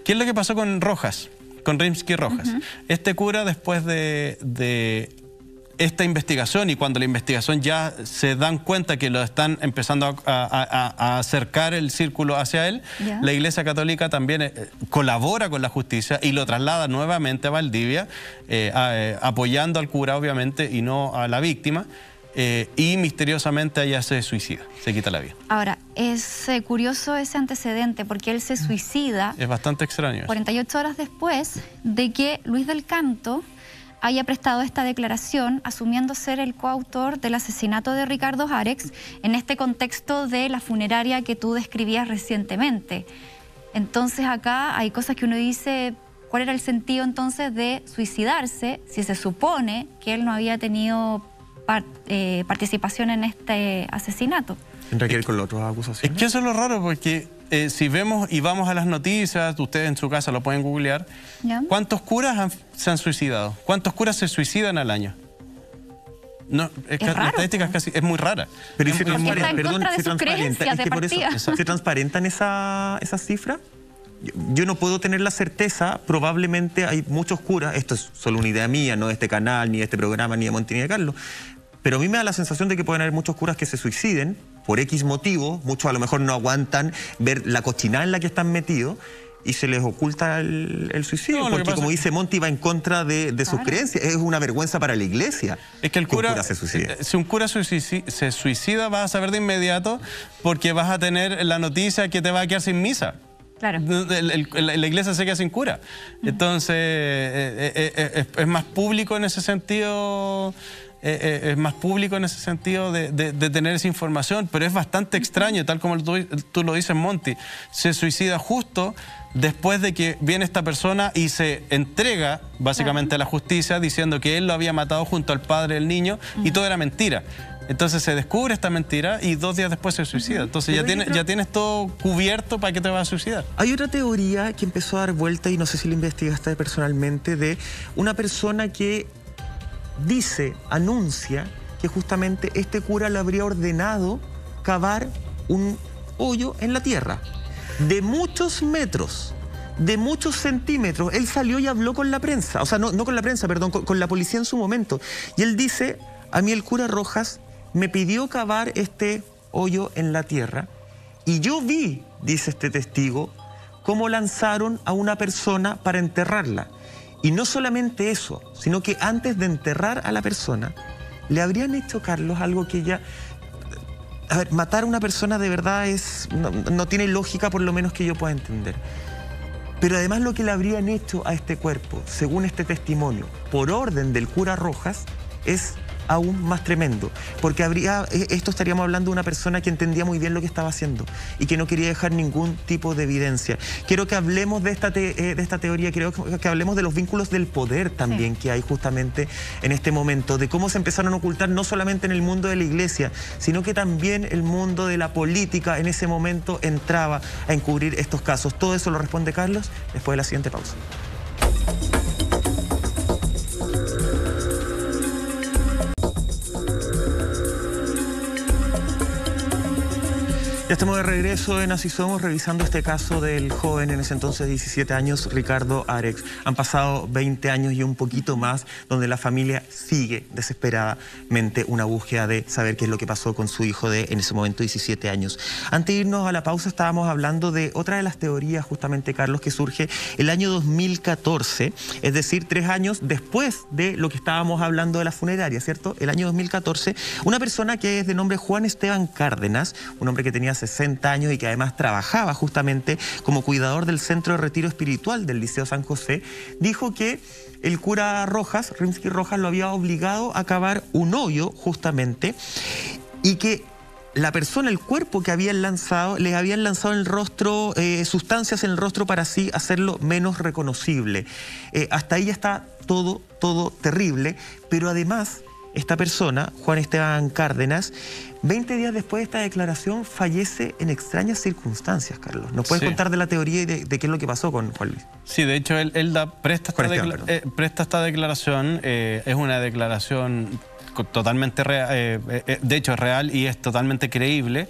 ¿Qué es lo que pasó con Rojas? Con Rimsky-Rojas. Este cura, después de esta investigación, y cuando la investigación ya se dan cuenta que lo están empezando a acercar el círculo hacia él, la Iglesia Católica también colabora con la justicia y lo traslada nuevamente a Valdivia, apoyando al cura obviamente y no a la víctima, y misteriosamente ella se suicida, se quita la vida. Ahora, es curioso ese antecedente porque él se suicida. Es bastante extraño. 48 horas después de que Luis del Canto haya prestado esta declaración asumiendo ser el coautor del asesinato de Ricardo Jarex en este contexto de la funeraria que tú describías recientemente. Entonces acá hay cosas que uno dice, ¿cuál era el sentido entonces de suicidarse si se supone que él no había tenido participación en este asesinato? ¿Tendrá que ver con las otras acusaciones? Es que eso es lo raro, porque si vemos y vamos a las noticias, ustedes en su casa lo pueden googlear, ¿cuántos curas se han suicidado? ¿Cuántos curas se suicidan al año? No, la estadística es muy rara. Pero ¿se transparentan esas cifras? Yo no puedo tener la certeza, probablemente hay muchos curas, esto es solo una idea mía, no de este canal, ni de este programa, ni de Monti, ni de Carlos, pero a mí me da la sensación de que pueden haber muchos curas que se suiciden por X motivo, muchos a lo mejor no aguantan ver la cochinada en la que están metidos y se les oculta el suicidio, porque como dice Monti, va en contra de sus creencias. Es una vergüenza para la Iglesia. Es que el cura se suicida. Si un cura se suicida, vas a saber de inmediato, porque vas a tener la noticia que te va a quedar sin misa. Claro. La Iglesia se queda sin cura. Entonces, es más público en ese sentido. Es más público en ese sentido de tener esa información, pero es bastante extraño, tal como tú lo dices, Monti. Se suicida justo después de que viene esta persona y se entrega básicamente a la justicia diciendo que él lo había matado junto al padre del niño y todo era mentira. Entonces se descubre esta mentira y 2 días después se suicida. Entonces ya tienes todo cubierto para que te vas a suicidar. Hay otra teoría que empezó a dar vuelta, y no sé si la investigaste personalmente, de una persona que anuncia que justamente este cura le habría ordenado cavar un hoyo en la tierra de muchos metros, de muchos centímetros. Él salió y habló con la prensa, o sea, no con la prensa, perdón, con la policía en su momento. Y él dice, a mí el cura Rojas me pidió cavar este hoyo en la tierra y yo vi, dice este testigo, cómo lanzaron a una persona para enterrarla. Y no solamente eso, sino que antes de enterrar a la persona, le habrían hecho, Carlos, algo que ya... A ver, matar a una persona de verdad no tiene lógica, por lo menos que yo pueda entender. Pero además lo que le habrían hecho a este cuerpo, según este testimonio, por orden del cura Rojas, es aún más tremendo, porque esto estaríamos hablando de una persona que entendía muy bien lo que estaba haciendo y que no quería dejar ningún tipo de evidencia. Quiero que hablemos de esta teoría, quiero que hablemos de los vínculos del poder también que hay justamente en este momento, de cómo se empezaron a ocultar no solamente en el mundo de la iglesia, sino que también el mundo de la política en ese momento entraba a encubrir estos casos. Todo eso lo responde Carlos después de la siguiente pausa. Ya estamos de regreso en Así Somos, revisando este caso del joven, en ese entonces 17 años, Ricardo Arex. Han pasado 20 años y un poquito más, donde la familia sigue desesperadamente una búsqueda de saber qué es lo que pasó con su hijo de, en ese momento, 17 años. Antes de irnos a la pausa, estábamos hablando de otra de las teorías, justamente, Carlos, que surge el año 2014, es decir, 3 años después de lo que estábamos hablando de la funeraria, ¿cierto? El año 2014, una persona que es de nombre Juan Esteban Cárdenas, un hombre que tenía 60 años y que además trabajaba justamente como cuidador del centro de retiro espiritual del Liceo San José, dijo que el cura Rojas, Rimsky Rojas, lo había obligado a cavar un hoyo justamente y que la persona, el cuerpo que habían lanzado, les habían lanzado en el rostro sustancias en el rostro para así hacerlo menos reconocible. Hasta ahí ya está todo terrible, pero además esta persona, Juan Esteban Cárdenas, 20 días después de esta declaración fallece en extrañas circunstancias, Carlos. ¿Nos puedes contar de la teoría y de qué es lo que pasó con Juan Luis? Sí, de hecho él presta esta declaración, es una declaración totalmente real, de hecho es real y es totalmente creíble,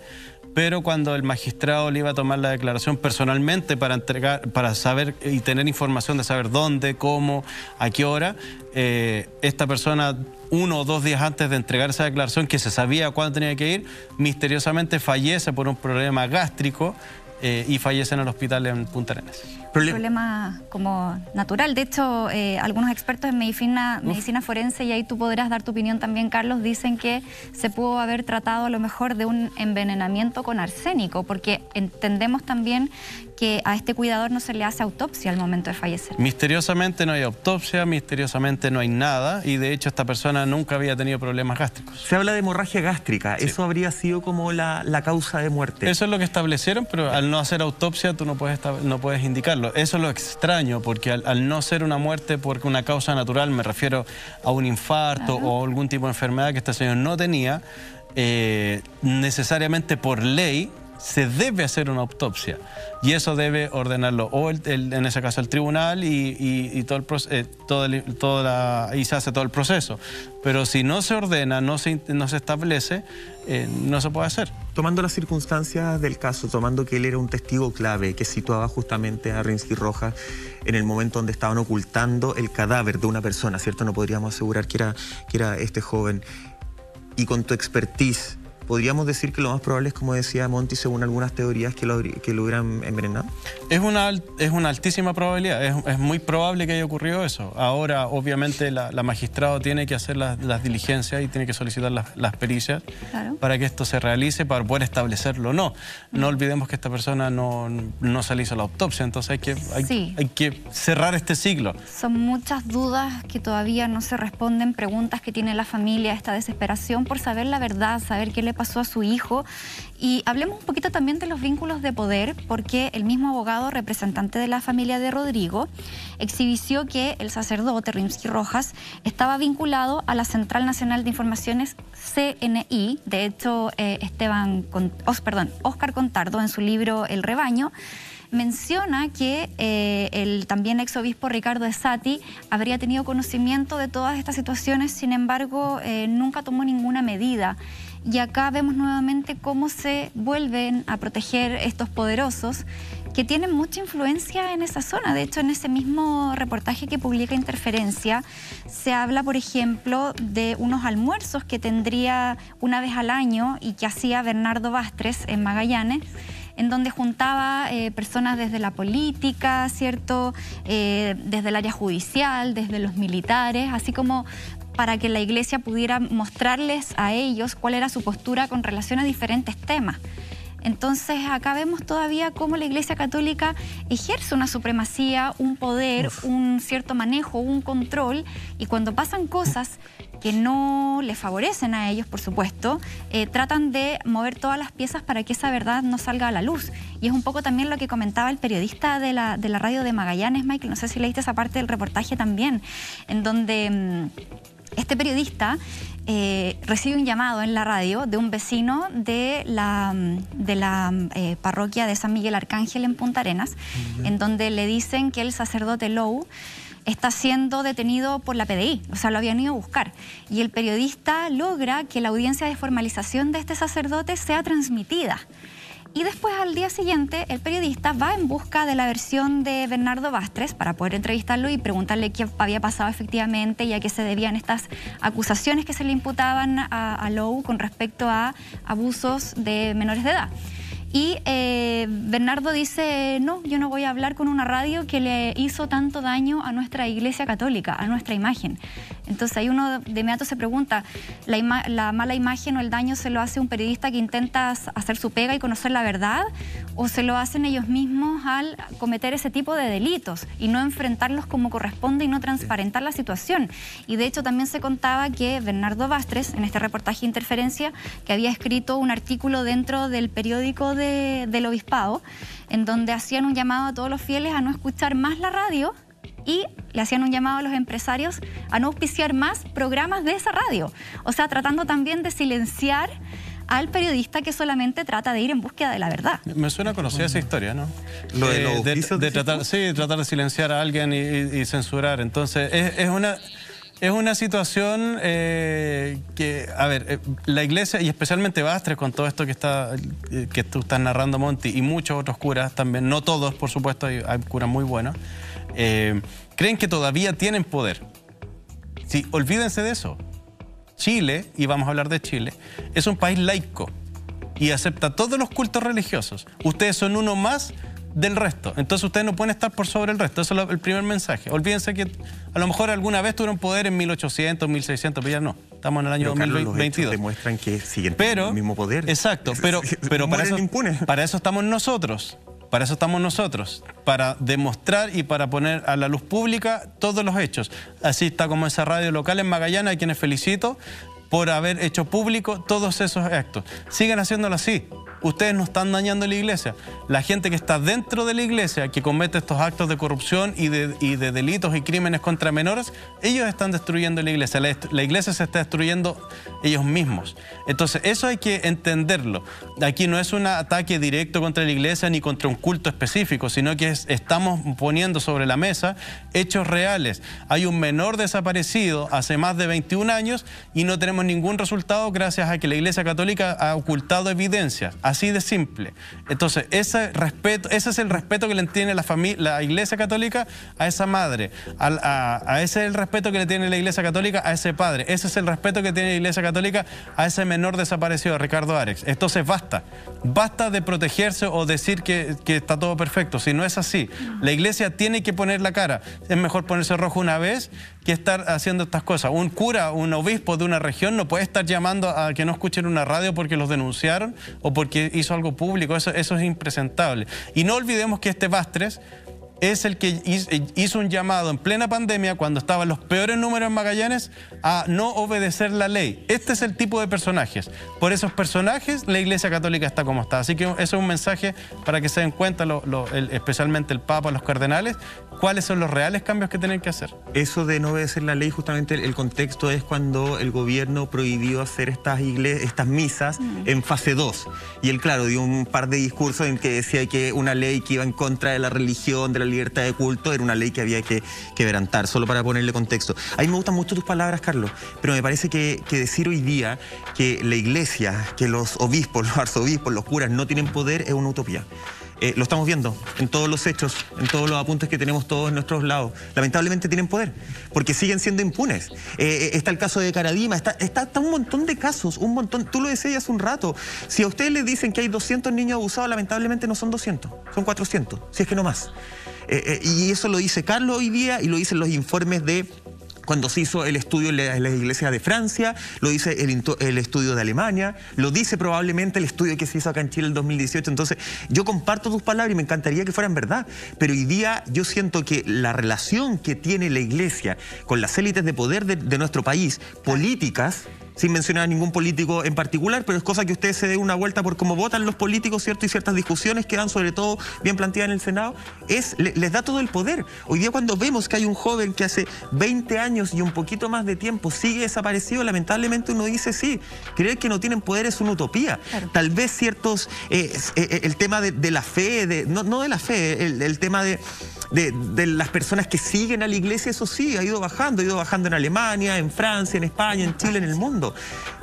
pero cuando el magistrado le iba a tomar la declaración personalmente para saber y tener información de saber dónde, cómo, a qué hora, esta persona 1 o 2 días antes de entregar esa declaración, que se sabía cuándo tenía que ir, misteriosamente fallece por un problema gástrico y fallece en el hospital en Punta Arenas. Problema como natural. De hecho, algunos expertos en medicina forense, y ahí tú podrás dar tu opinión también, Carlos, dicen que se pudo haber tratado a lo mejor de un envenenamiento con arsénico, porque entendemos también que a este cuidador no se le hace autopsia al momento de fallecer. Misteriosamente no hay autopsia, misteriosamente no hay nada, y de hecho esta persona nunca había tenido problemas gástricos. Se habla de hemorragia gástrica, sí. Eso habría sido como la causa de muerte. Eso es lo que establecieron, pero al no hacer autopsia tú no puedes indicarlo. Eso es lo extraño, porque al no ser una muerte por una causa natural, me refiero a un infarto o algún tipo de enfermedad que este señor no tenía, necesariamente por ley se debe hacer una autopsia y eso debe ordenarlo o en ese caso el tribunal y todo y se hace todo el proceso, pero si no se ordena, no se establece, no se puede hacer. Tomando las circunstancias del caso, tomando que él era un testigo clave que situaba justamente a Rimsky Rojas en el momento donde estaban ocultando el cadáver de una persona, ¿cierto? No podríamos asegurar que era este joven, y con tu expertise, ¿podríamos decir que lo más probable es, como decía Monty, según algunas teorías, que lo hubieran envenenado? Es una altísima probabilidad, es muy probable que haya ocurrido eso. Ahora, obviamente, la magistrado tiene que hacer las diligencias y tiene que solicitar las pericias para que esto se realice, para poder establecerlo o no. No olvidemos que esta persona no se le hizo la autopsia, entonces hay que cerrar este ciclo. Son muchas dudas que todavía no se responden, preguntas que tiene la familia, esta desesperación por saber la verdad, saber qué le pasó a su hijo. Y hablemos un poquito también de los vínculos de poder, porque el mismo abogado representante de la familia de Rodrigo exhibició que el sacerdote Rimsky Rojas estaba vinculado a la Central Nacional de Informaciones, CNI. De hecho, Óscar Contardo, en su libro El Rebaño, menciona que el también exobispo Ricardo Esati habría tenido conocimiento de todas estas situaciones, sin embargo, nunca tomó ninguna medida. Y acá vemos nuevamente cómo se vuelven a proteger estos poderosos que tienen mucha influencia en esa zona. De hecho, en ese mismo reportaje que publica Interferencia, se habla, por ejemplo, de unos almuerzos que tendría una vez al año y que hacía Bernardo Bastres en Magallanes, en donde juntaba personas desde la política, ¿cierto? Desde el área judicial, desde los militares, así como para que la iglesia pudiera mostrarles a ellos cuál era su postura con relación a diferentes temas. Entonces acá vemos todavía cómo la Iglesia Católica ejerce una supremacía, un poder, un cierto manejo, un control, y cuando pasan cosas que no les favorecen a ellos, por supuesto, tratan de mover todas las piezas para que esa verdad no salga a la luz. Y es un poco también lo que comentaba el periodista de la radio de Magallanes, Michael, no sé si leíste esa parte del reportaje también, en donde este periodista recibe un llamado en la radio de un vecino de la parroquia de San Miguel Arcángel en Punta Arenas, en donde le dicen que el sacerdote Lou está siendo detenido por la PDI, o sea, lo habían ido a buscar. Y el periodista logra que la audiencia de formalización de este sacerdote sea transmitida. Y después, al día siguiente, el periodista va en busca de la versión de Bernardo Bastres para poder entrevistarlo y preguntarle qué había pasado efectivamente y a qué se debían estas acusaciones que se le imputaban a Lou con respecto a abusos de menores de edad. Y Bernardo dice, no, yo no voy a hablar con una radio que le hizo tanto daño a nuestra Iglesia Católica, a nuestra imagen. Entonces ahí uno de inmediato se pregunta, ¿la mala imagen o el daño se lo hace un periodista que intenta hacer su pega y conocer la verdad? ¿O se lo hacen ellos mismos al cometer ese tipo de delitos y no enfrentarlos como corresponde y no transparentar la situación? Y de hecho también se contaba que Bernardo Bastres, en este reportaje Interferencia, que había escrito un artículo dentro del periódico del obispado, en donde hacían un llamado a todos los fieles a no escuchar más la radio y le hacían un llamado a los empresarios a no auspiciar más programas de esa radio. O sea, tratando también de silenciar al periodista que solamente trata de ir en búsqueda de la verdad. Me suena conocida esa historia, ¿no? Lo de los tratar de silenciar a alguien y censurar. Entonces, es una situación que, a ver, la Iglesia, y especialmente Bastres, con todo esto que tú estás narrando, Monty, y muchos otros curas también, no todos, por supuesto, hay curas muy buenos, creen que todavía tienen poder. Sí, olvídense de eso. Chile, y vamos a hablar de Chile, es un país laico y acepta todos los cultos religiosos. Ustedes son uno más del resto. Entonces ustedes no pueden estar por sobre el resto. Eso es el primer mensaje. Olvídense que a lo mejor alguna vez tuvieron poder en 1800, 1600, pero ya no. Estamos en el año 2022. Demuestran que siguen teniendo el mismo poder. Exacto, pero para eso estamos nosotros. Para eso estamos nosotros, para demostrar y para poner a la luz pública todos los hechos. Así está como esa radio local en Magallanes, a quienes felicito por haber hecho público todos esos actos. Sigan haciéndolo así. Ustedes no están dañando la Iglesia. La gente que está dentro de la Iglesia, que comete estos actos de corrupción y de delitos y crímenes contra menores, ellos están destruyendo la Iglesia. La Iglesia se está destruyendo ellos mismos. Entonces, eso hay que entenderlo. Aquí no es un ataque directo contra la Iglesia ni contra un culto específico, sino que estamos poniendo sobre la mesa hechos reales. Hay un menor desaparecido hace más de 21 años y no tenemos ningún resultado gracias a que la Iglesia Católica ha ocultado evidencias. Así de simple. Entonces, ese es el respeto que le tiene la Iglesia Católica a esa madre. Ese es el respeto que le tiene la Iglesia Católica a ese padre. Ese es el respeto que tiene la Iglesia Católica a ese menor desaparecido, Ricardo Arex. Entonces, basta. Basta de protegerse o decir que está todo perfecto. Si no es así, la Iglesia tiene que poner la cara. Es mejor ponerse rojo una vez que estar haciendo estas cosas. Un cura, un obispo de una región no puede estar llamando a que no escuchen una radio porque los denunciaron o porque hizo algo público. Eso es impresentable. Y no olvidemos que este Bastres es el que hizo un llamado en plena pandemia, cuando estaban los peores números en Magallanes, a no obedecer la ley. Este es el tipo de personajes. Por esos personajes, la Iglesia Católica está como está. Así que eso es un mensaje para que se den cuenta, especialmente el Papa, los cardenales, cuáles son los reales cambios que tienen que hacer. Eso de no obedecer la ley, justamente el contexto es cuando el gobierno prohibió hacer estas misas en fase 2. Y él, claro, dio un par de discursos en que decía que una ley que iba en contra de la religión, de la libertad de culto, era una ley que había que quebrantar, solo para ponerle contexto. A mí me gustan mucho tus palabras, Carlos, pero me parece que decir hoy día que la Iglesia, que los obispos, los arzobispos, los curas no tienen poder es una utopía. Lo estamos viendo en todos los hechos, en todos los apuntes que tenemos todos en nuestros lados. Lamentablemente tienen poder, porque siguen siendo impunes. Está el caso de Caradima, está un montón de casos, un montón. Tú lo decías hace un rato. Si a ustedes les dicen que hay 200 niños abusados, lamentablemente no son 200, son 400, si es que no más. Y eso lo dice Carlos hoy día y lo dicen los informes de cuando se hizo el estudio en las iglesias de Francia, lo dice el estudio de Alemania, lo dice probablemente el estudio que se hizo acá en Chile en 2018. Entonces, yo comparto tus palabras y me encantaría que fueran verdad, pero hoy día yo siento que la relación que tiene la iglesia con las élites de poder de nuestro país, políticas, sin mencionar a ningún político en particular, pero es cosa que ustedes se den una vuelta por cómo votan los políticos, ¿cierto? Y ciertas discusiones que dan, sobre todo bien planteadas en el Senado, les da todo el poder. Hoy día cuando vemos que hay un joven que hace 20 años y un poquito más de tiempo sigue desaparecido, lamentablemente uno dice, sí, creer que no tienen poder es una utopía. Claro. Tal vez ciertos, el tema de la fe, no de la fe, el tema de las personas que siguen a la iglesia, eso sí, ha ido bajando en Alemania, en Francia, en España, en Chile, en el mundo.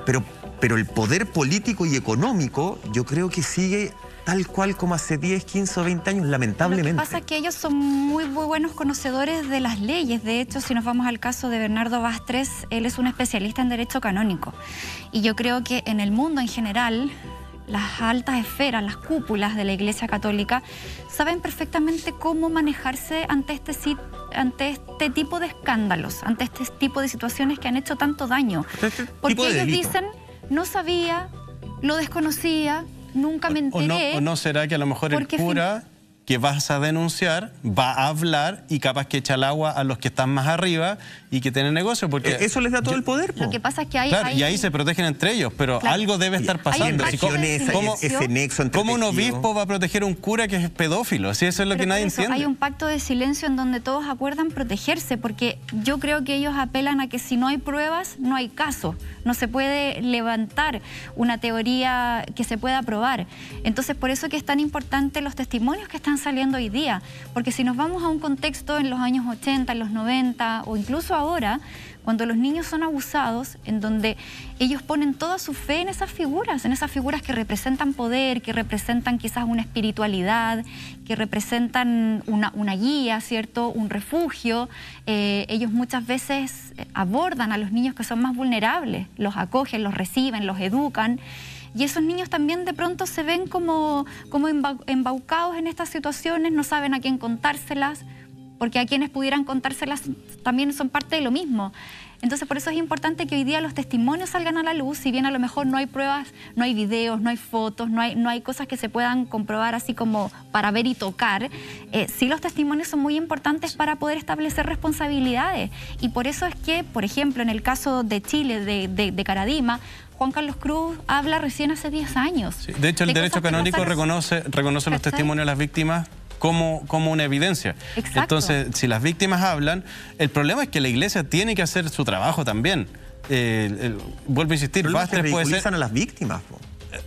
Pero el poder político y económico yo creo que sigue tal cual como hace 10, 15 o 20 años, lamentablemente. Lo que pasa es que ellos son muy buenos conocedores de las leyes. De hecho, si nos vamos al caso de Bernardo Bastres, él es un especialista en derecho canónico. Y yo creo que en el mundo en general, las altas esferas, las cúpulas de la Iglesia Católica, saben perfectamente cómo manejarse ante este tipo de escándalos, ante este tipo de situaciones que han hecho tanto daño. Porque ellos dicen, no sabía, lo desconocía, nunca me enteré. ¿O no será que a lo mejor el cura que vas a denunciar va a hablar y capaz que echa el agua a los que están más arriba y que tienen negocio? Porque eso les da todo el poder. Lo que pasa es que hay... Claro, y ahí se protegen entre ellos, pero algo debe estar pasando. ¿Cómo un obispo va a proteger a un cura que es pedófilo? Si eso es lo que nadie entiende. Hay un pacto de silencio en donde todos acuerdan protegerse, porque yo creo que ellos apelan a que si no hay pruebas, no hay caso. No se puede levantar una teoría que se pueda probar. Entonces, por eso que es tan importante los testimonios que están saliendo hoy día, porque si nos vamos a un contexto en los años 80, en los 90 o incluso ahora, cuando los niños son abusados, en donde ellos ponen toda su fe en esas figuras que representan poder, que representan quizás una espiritualidad, que representan una guía, ¿cierto? Un refugio. Ellos muchas veces abordan a los niños que son más vulnerables, los acogen, los reciben, los educan. Y esos niños también de pronto se ven como embaucados en estas situaciones, no saben a quién contárselas, porque a quienes pudieran contárselas también son parte de lo mismo. Entonces, por eso es importante que hoy día los testimonios salgan a la luz, si bien a lo mejor no hay pruebas, no hay videos, no hay fotos, no hay cosas que se puedan comprobar así como para ver y tocar. Sí, los testimonios son muy importantes para poder establecer responsabilidades. Y por eso es que, por ejemplo, en el caso de Chile, de Caradima, Juan Carlos Cruz habla recién hace 10 años. Sí, de hecho, el derecho canónico reconoce los testimonios de las víctimas como una evidencia. Exacto. Entonces, si las víctimas hablan, el problema es que la iglesia tiene que hacer su trabajo también. Vuelvo a insistir, Bastres puede ser... a las víctimas, po.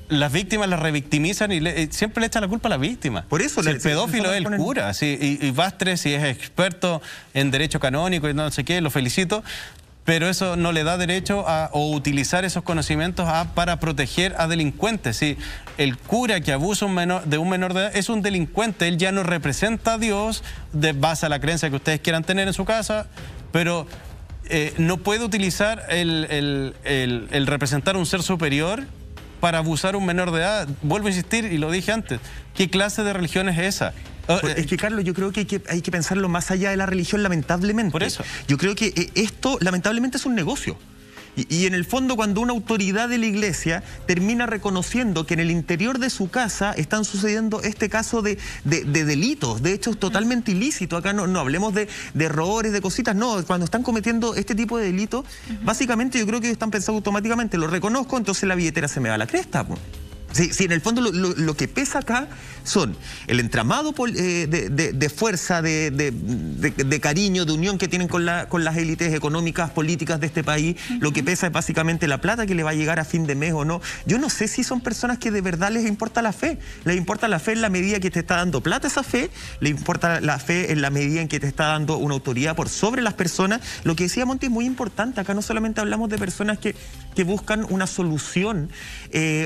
Las víctimas las revictimizan y siempre le echan la culpa a la víctima. Por eso, si el pedófilo es el cura, y Bastres, si es experto en derecho canónico y no sé qué, lo felicito. Pero eso no le da derecho a utilizar esos conocimientos para proteger a delincuentes. ¿Sí? El cura que abusa de un menor de edad es un delincuente. Él ya no representa a Dios de base a la creencia que ustedes quieran tener en su casa, pero no puede utilizar el representar a un ser superior para abusar a un menor de edad. Vuelvo a insistir, y lo dije antes, ¿qué clase de religión es esa? Es que, Carlos, yo creo que hay que pensarlo más allá de la religión, lamentablemente. Por eso. Yo creo que esto, lamentablemente, es un negocio. Y en el fondo, cuando una autoridad de la iglesia termina reconociendo que en el interior de su casa están sucediendo este caso de delitos, de hechos totalmente ilícitos, acá no hablemos de errores, de cositas, no, cuando están cometiendo este tipo de delitos, básicamente yo creo que ellos están pensando automáticamente, lo reconozco, entonces la billetera se me va a la cresta, pues. Sí, en el fondo lo que pesa acá son el entramado de fuerza, de cariño, de unión que tienen con las élites económicas, políticas de este país. Lo que pesa es básicamente la plata que le va a llegar a fin de mes o no. Yo no sé si son personas que de verdad les importa la fe. Les importa la fe en la medida que te está dando plata esa fe, les importa la fe en la medida en que te está dando una autoridad por sobre las personas. Lo que decía Monty es muy importante. Acá no solamente hablamos de personas que buscan una solución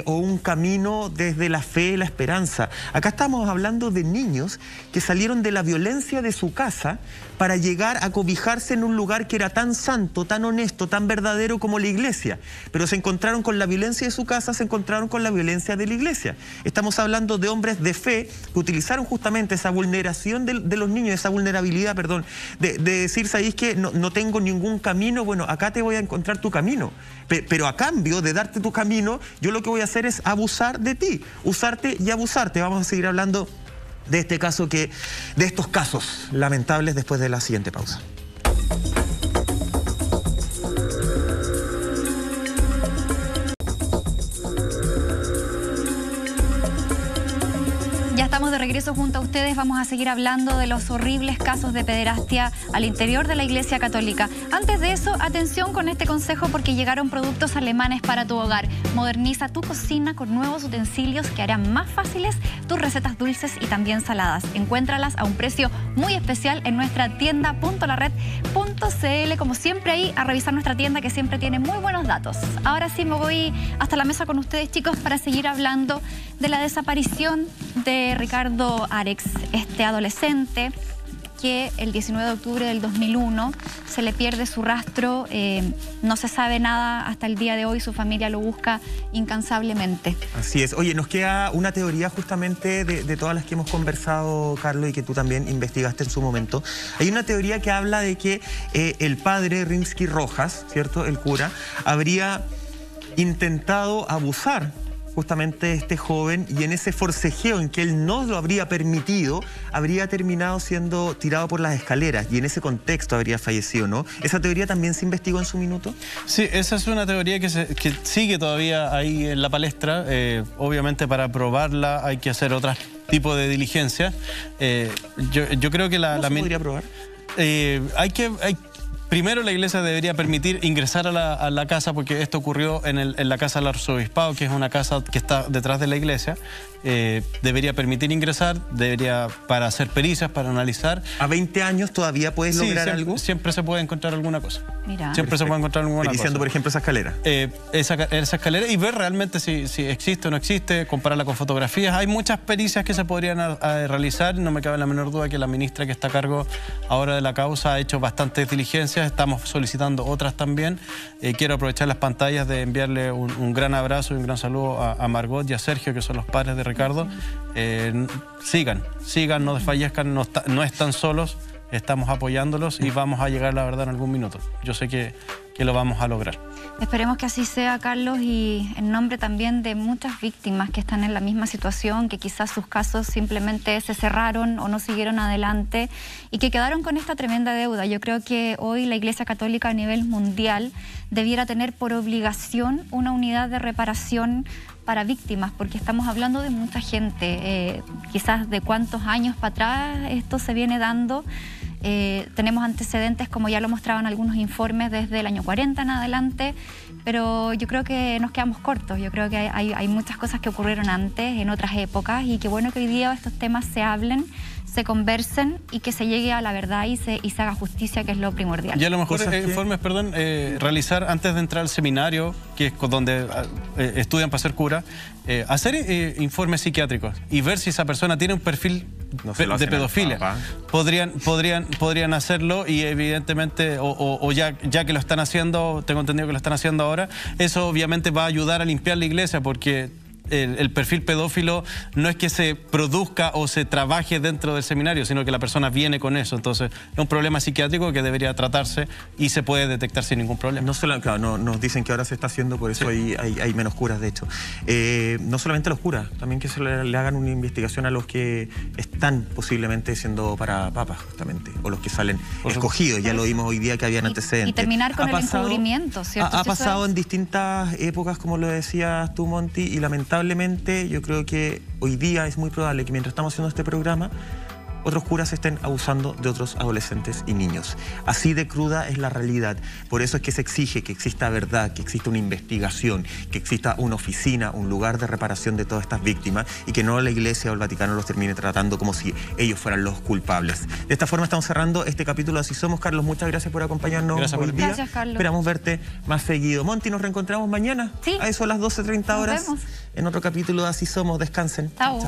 o un camino desde la fe y la esperanza. Acá estamos hablando de niños que salieron de la violencia de su casa para llegar a cobijarse en un lugar que era tan santo, tan honesto, tan verdadero como la iglesia. Pero se encontraron con la violencia de su casa, se encontraron con la violencia de la iglesia. Estamos hablando de hombres de fe que utilizaron justamente esa vulneración de los niños, esa vulnerabilidad, perdón, de decir, ¿sabéis que no tengo ningún camino? Bueno, acá te voy a encontrar tu camino. Pero a cambio de darte tu camino, yo lo que voy a hacer es abusar de ti, usarte y abusarte. Vamos a seguir hablando de este caso, de estos casos lamentables después de la siguiente pausa. Ya estamos de regreso junto a ustedes. Vamos a seguir hablando de los horribles casos de pederastia al interior de la Iglesia Católica. Antes de eso, atención con este consejo porque llegaron productos alemanes para tu hogar. Moderniza tu cocina con nuevos utensilios que harán más fáciles tus recetas dulces y también saladas. Encuéntralas a un precio muy especial en nuestra tienda .lared.cl. Como siempre, ahí a revisar nuestra tienda que siempre tiene muy buenos datos. Ahora sí me voy hasta la mesa con ustedes, chicos, para seguir hablando de la desaparición de Ricardo Arex, este adolescente que el 19 de octubre del 2001 se le pierde su rastro, no se sabe nada hasta el día de hoy, su familia lo busca incansablemente. Así es. Oye, nos queda una teoría justamente de todas las que hemos conversado, Carlos, y que tú también investigaste en su momento. Hay una teoría que habla de que el padre Rimsky Rojas, ¿cierto?, el cura, habría intentado abusar justamente este joven y en ese forcejeo en que él no lo habría permitido, habría terminado siendo tirado por las escaleras y en ese contexto habría fallecido, ¿no? ¿Esa teoría también se investigó en su minuto? Sí, esa es una teoría que sigue todavía ahí en la palestra. Obviamente para probarla hay que hacer otro tipo de diligencia. Yo creo que ¿Cómo se podría probar? Primero la iglesia debería permitir ingresar a la casa, porque esto ocurrió en la casa del arzobispado, que es una casa que está detrás de la iglesia. Debería permitir ingresar, para hacer pericias, para analizar. ¿A 20 años todavía puedes lograr algo? Siempre se puede encontrar alguna cosa. Mira. Siempre se puede encontrar alguna cosa. Periciando, por ejemplo, esa escalera. Esa escalera y ver realmente si existe o no existe, compararla con fotografías. Hay muchas pericias que se podrían realizar. No me cabe la menor duda que la ministra que está a cargo ahora de la causa ha hecho bastantes diligencias. Estamos solicitando otras también. Quiero aprovechar las pantallas de enviarle un gran abrazo y un gran saludo a Margot y a Sergio, que son los padres de Ricardo. Sigan, no desfallezcan, no están solos, estamos apoyándolos y vamos a llegar a la verdad en algún minuto. Yo sé que lo vamos a lograr. Esperemos que así sea, Carlos, y en nombre también de muchas víctimas que están en la misma situación, que quizás sus casos simplemente se cerraron o no siguieron adelante y que quedaron con esta tremenda deuda. Yo creo que hoy la Iglesia Católica a nivel mundial debiera tener por obligación una unidad de reparación para víctimas, porque estamos hablando de mucha gente, quizás de cuántos años para atrás esto se viene dando. Tenemos antecedentes, como ya lo mostraban algunos informes, desde el año 40 en adelante, pero yo creo que nos quedamos cortos. Yo creo que hay muchas cosas que ocurrieron antes, en otras épocas, y qué bueno que hoy día estos temas se hablen, se conversen y que se llegue a la verdad y se haga justicia, que es lo primordial. Y a lo mejor informes, realizar antes de entrar al seminario, que es donde estudian para ser cura, hacer informes psiquiátricos y ver si esa persona tiene un perfil de pedofilia. Podrían hacerlo y evidentemente, ya que lo están haciendo, tengo entendido que lo están haciendo ahora, eso obviamente va a ayudar a limpiar la iglesia, porque el perfil pedófilo no es que se produzca o se trabaje dentro del seminario, sino que la persona viene con eso. Entonces es un problema psiquiátrico que debería tratarse y se puede detectar sin ningún problema. Claro, nos dicen que ahora se está haciendo, por eso sí. hay menos curas, de hecho. No solamente a los curas, también que se le hagan una investigación a los que están posiblemente siendo para papas, justamente, o los que salen escogidos. Ya lo vimos hoy día que habían antecedentes. Y terminar con el encubrimiento, ¿cierto? Ha pasado en distintas épocas, como lo decías tú, Monty, y lamentablemente yo creo que hoy día es muy probable que mientras estamos haciendo este programa, otros curas estén abusando de otros adolescentes y niños. Así de cruda es la realidad. Por eso es que se exige que exista verdad, que exista una investigación, que exista una oficina, un lugar de reparación de todas estas víctimas y que no la Iglesia o el Vaticano los termine tratando como si ellos fueran los culpables. De esta forma estamos cerrando este capítulo de Así Somos. Carlos, muchas gracias por acompañarnos hoy día. Gracias, Carlos. Esperamos verte más seguido. Monty, nos reencontramos mañana. Sí. A eso a las 12:30 horas. Nos vemos. En otro capítulo de Así Somos. Descansen. Chao.